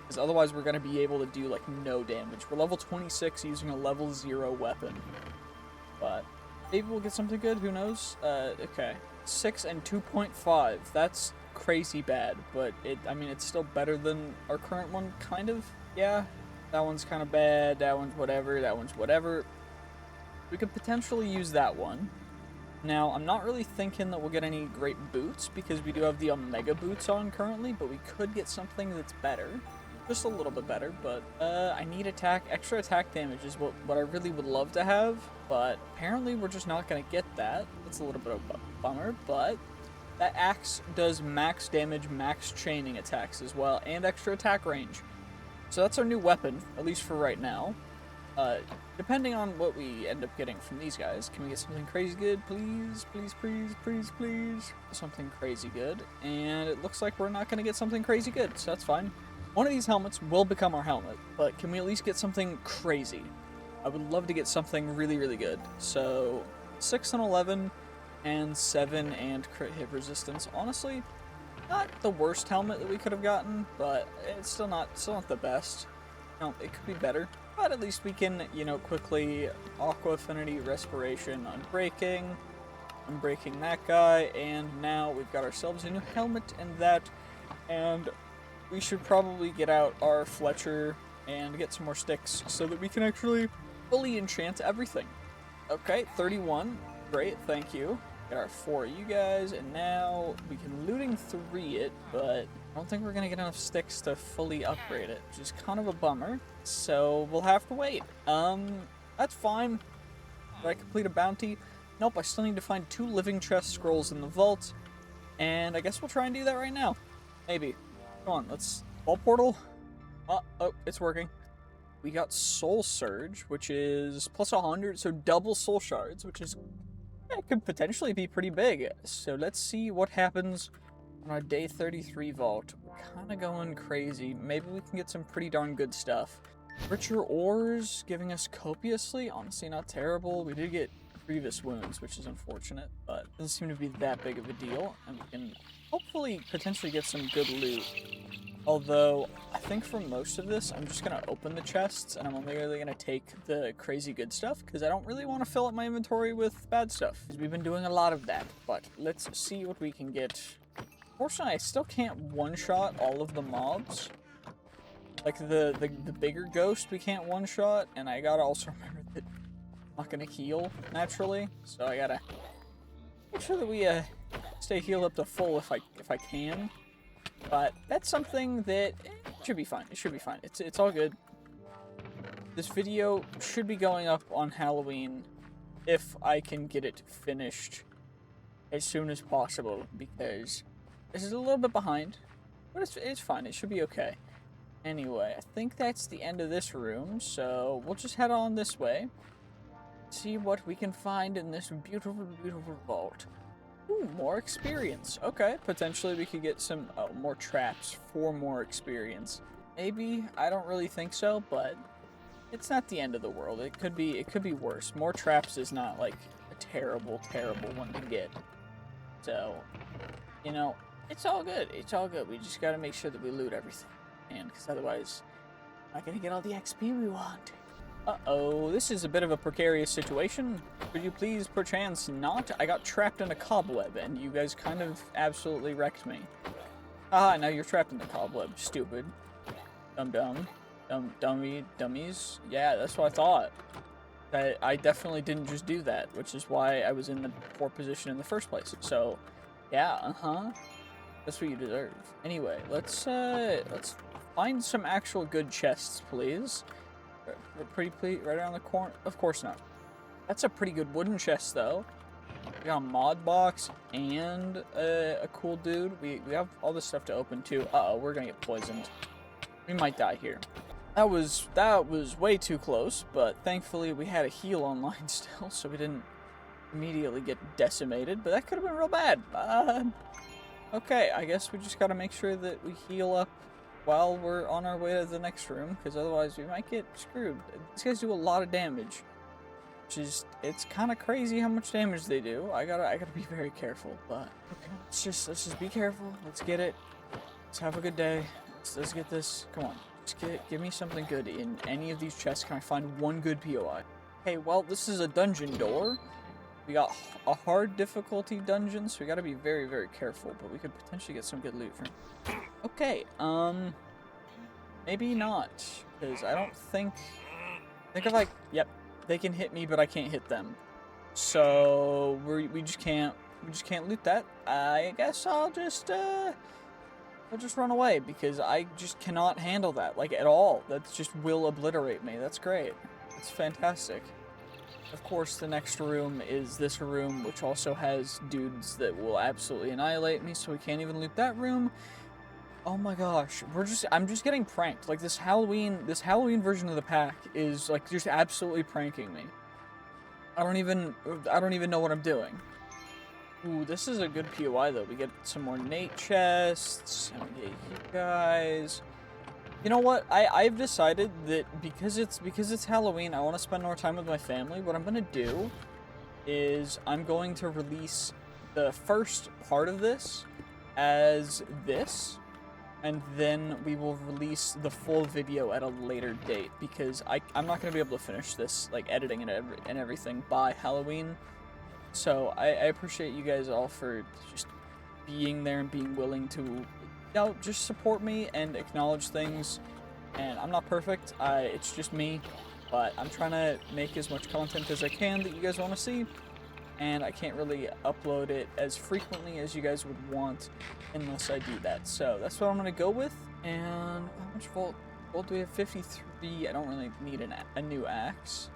S1: Because otherwise we're going to be able to do, like, no damage. We're level 26 using a level 0 weapon. But maybe we'll get something good, who knows? Okay. 6 and 2.5. That's crazy bad, but I mean, it's still better than our current one, kind of. Yeah, that one's kind of bad, that one's whatever, that one's whatever. We could potentially use that one. Now, I'm not really thinking that we'll get any great boots, because we do have the Omega boots on currently, but we could get something that's better. Just a little bit better, but I need extra attack damage is what I really would love to have, but apparently we're just not going to get that. That's a little bit of a bummer, but that axe does max damage, max chaining attacks as well, and extra attack range. So that's our new weapon, at least for right now. Depending on what we end up getting from these guys, can we get something crazy good? Please, please, please, please, please. Something crazy good, and it looks like we're not going to get something crazy good, so that's fine. One of these helmets will become our helmet, but can we at least get something crazy? I would love to get something really, really good. So, 6 and 11, and 7 and crit hit resistance. Honestly, not the worst helmet that we could have gotten, but it's still not the best. No, it could be better. But at least we can, quickly Aqua Affinity, Respiration, Unbreaking that guy, and now we've got ourselves a new helmet and that, and we should probably get out our Fletcher and get some more sticks so that we can actually fully enchant everything. Okay, 31. Great, thank you. Got our 4 of you guys, and now we can looting 3 it, but I don't think we're going to get enough sticks to fully upgrade it, which is kind of a bummer. So we'll have to wait. That's fine. Did I complete a bounty? Nope, I still need to find 2 living chest scrolls in the vault, and I guess we'll try and do that right now. Maybe. Come on, let's... Vault portal? Oh, it's working. We got Soul Surge, which is plus 100, so double soul shards, which is... It could potentially be pretty big. So let's see what happens on our day 33 vault. We're kind of going crazy. Maybe we can get some pretty darn good stuff. Richer ores, giving us copiously. Honestly, not terrible. We did get grievous wounds, which is unfortunate, but doesn't seem to be that big of a deal. And we can hopefully potentially get some good loot. Although, I think for most of this, I'm just going to open the chests, and I'm only really going to take the crazy good stuff, because I don't really want to fill up my inventory with bad stuff. Because we've been doing a lot of that, but let's see what we can get. Fortunately, I still can't one-shot all of the mobs. Like, the bigger ghost we can't one-shot, and I gotta also remember that I'm not gonna heal, naturally, so I gotta make sure that we, stay healed up to full if I can. But that's something that should be fine. It should be fine. It's all good. This video should be going up on Halloween if I can get it finished as soon as possible, because this is a little bit behind, but it's fine. It should be okay. Anyway, I think that's the end of this room, so we'll just head on this way. See what we can find in this beautiful, beautiful vault. Ooh, more experience. Okay, potentially we could get some more traps for more experience. Maybe, I don't really think so, but it's not the end of the world. It could be worse. More traps is not like a terrible, terrible one to get. So, you know, it's all good. It's all good. We just gotta make sure that we loot everything. And because otherwise, we're not gonna get all the XP we want. Uh-oh, this is a bit of a precarious situation. Could you please, perchance, not? I got trapped in a cobweb, and you guys kind of absolutely wrecked me. Ah, now you're trapped in the cobweb. Stupid. Dummies. Yeah, that's what I thought. I definitely didn't just do that, which is why I was in the poor position in the first place. So, yeah, that's what you deserve. Anyway, let's find some actual good chests, please. Pretty please, right around the corner? Of course not. That's a pretty good wooden chest, though. We got a mod box and a cool dude. We have all this stuff to open, too. Uh-oh, we're gonna get poisoned. We might die here. That was way too close, but thankfully we had a heal online still, so we didn't immediately get decimated, but that could have been real bad. Okay, I guess we just gotta make sure that we heal up while we're on our way to the next room, because otherwise we might get screwed. These guys do a lot of damage, which is, it's kind of crazy how much damage they do. I gotta be very careful, but okay, let's just be careful. Let's get it. Let's have a good day. Let's get this. Come on, just give me something good in any of these chests. Can I find one good POI? Okay, well, this is a dungeon door. We got a hard difficulty dungeon, so we gotta be very, very careful, but we could potentially get some good loot from. Okay, maybe not, because I don't think of like, yep, they can hit me, but I can't hit them. So we just can't loot that. I guess I'll just run away, because I just cannot handle that, like, at all. That just will obliterate me. That's great. It's fantastic. Of course, the next room is this room, which also has dudes that will absolutely annihilate me, so we can't even loot that room. Oh my gosh, I'm just getting pranked. Like, this Halloween version of the pack is, like, just absolutely pranking me. I don't even know what I'm doing. Ooh, this is a good POI, though. We get some more Nate chests, and we get you guys. You know what? I've decided that because it's Halloween, I want to spend more time with my family. What I'm gonna do is I'm going to release the first part of this as this, and then we will release the full video at a later date, because I'm not gonna be able to finish this, like, editing and everything by Halloween. So I appreciate you guys all for just being there and being willing to, just support me and acknowledge things. And I'm not perfect, it's just me, but I'm trying to make as much content as I can that you guys want to see, and I can't really upload it as frequently as you guys would want unless I do that. So that's what I'm going to go with. And how much vault do we have? 53. I don't really need a new axe.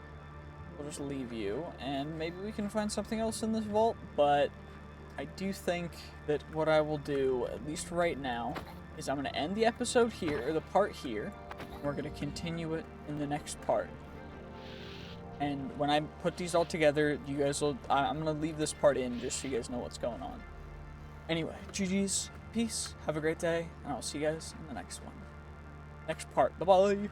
S1: We'll just leave you, and maybe we can find something else in this vault, but I do think that what I will do, at least right now, is I'm going to end the episode here, or the part here, and we're going to continue it in the next part. And when I put these all together, you guys will, I'm going to leave this part in just so you guys know what's going on. Anyway, GG's, peace, have a great day, and I'll see you guys in the next one. Next part, bye-bye!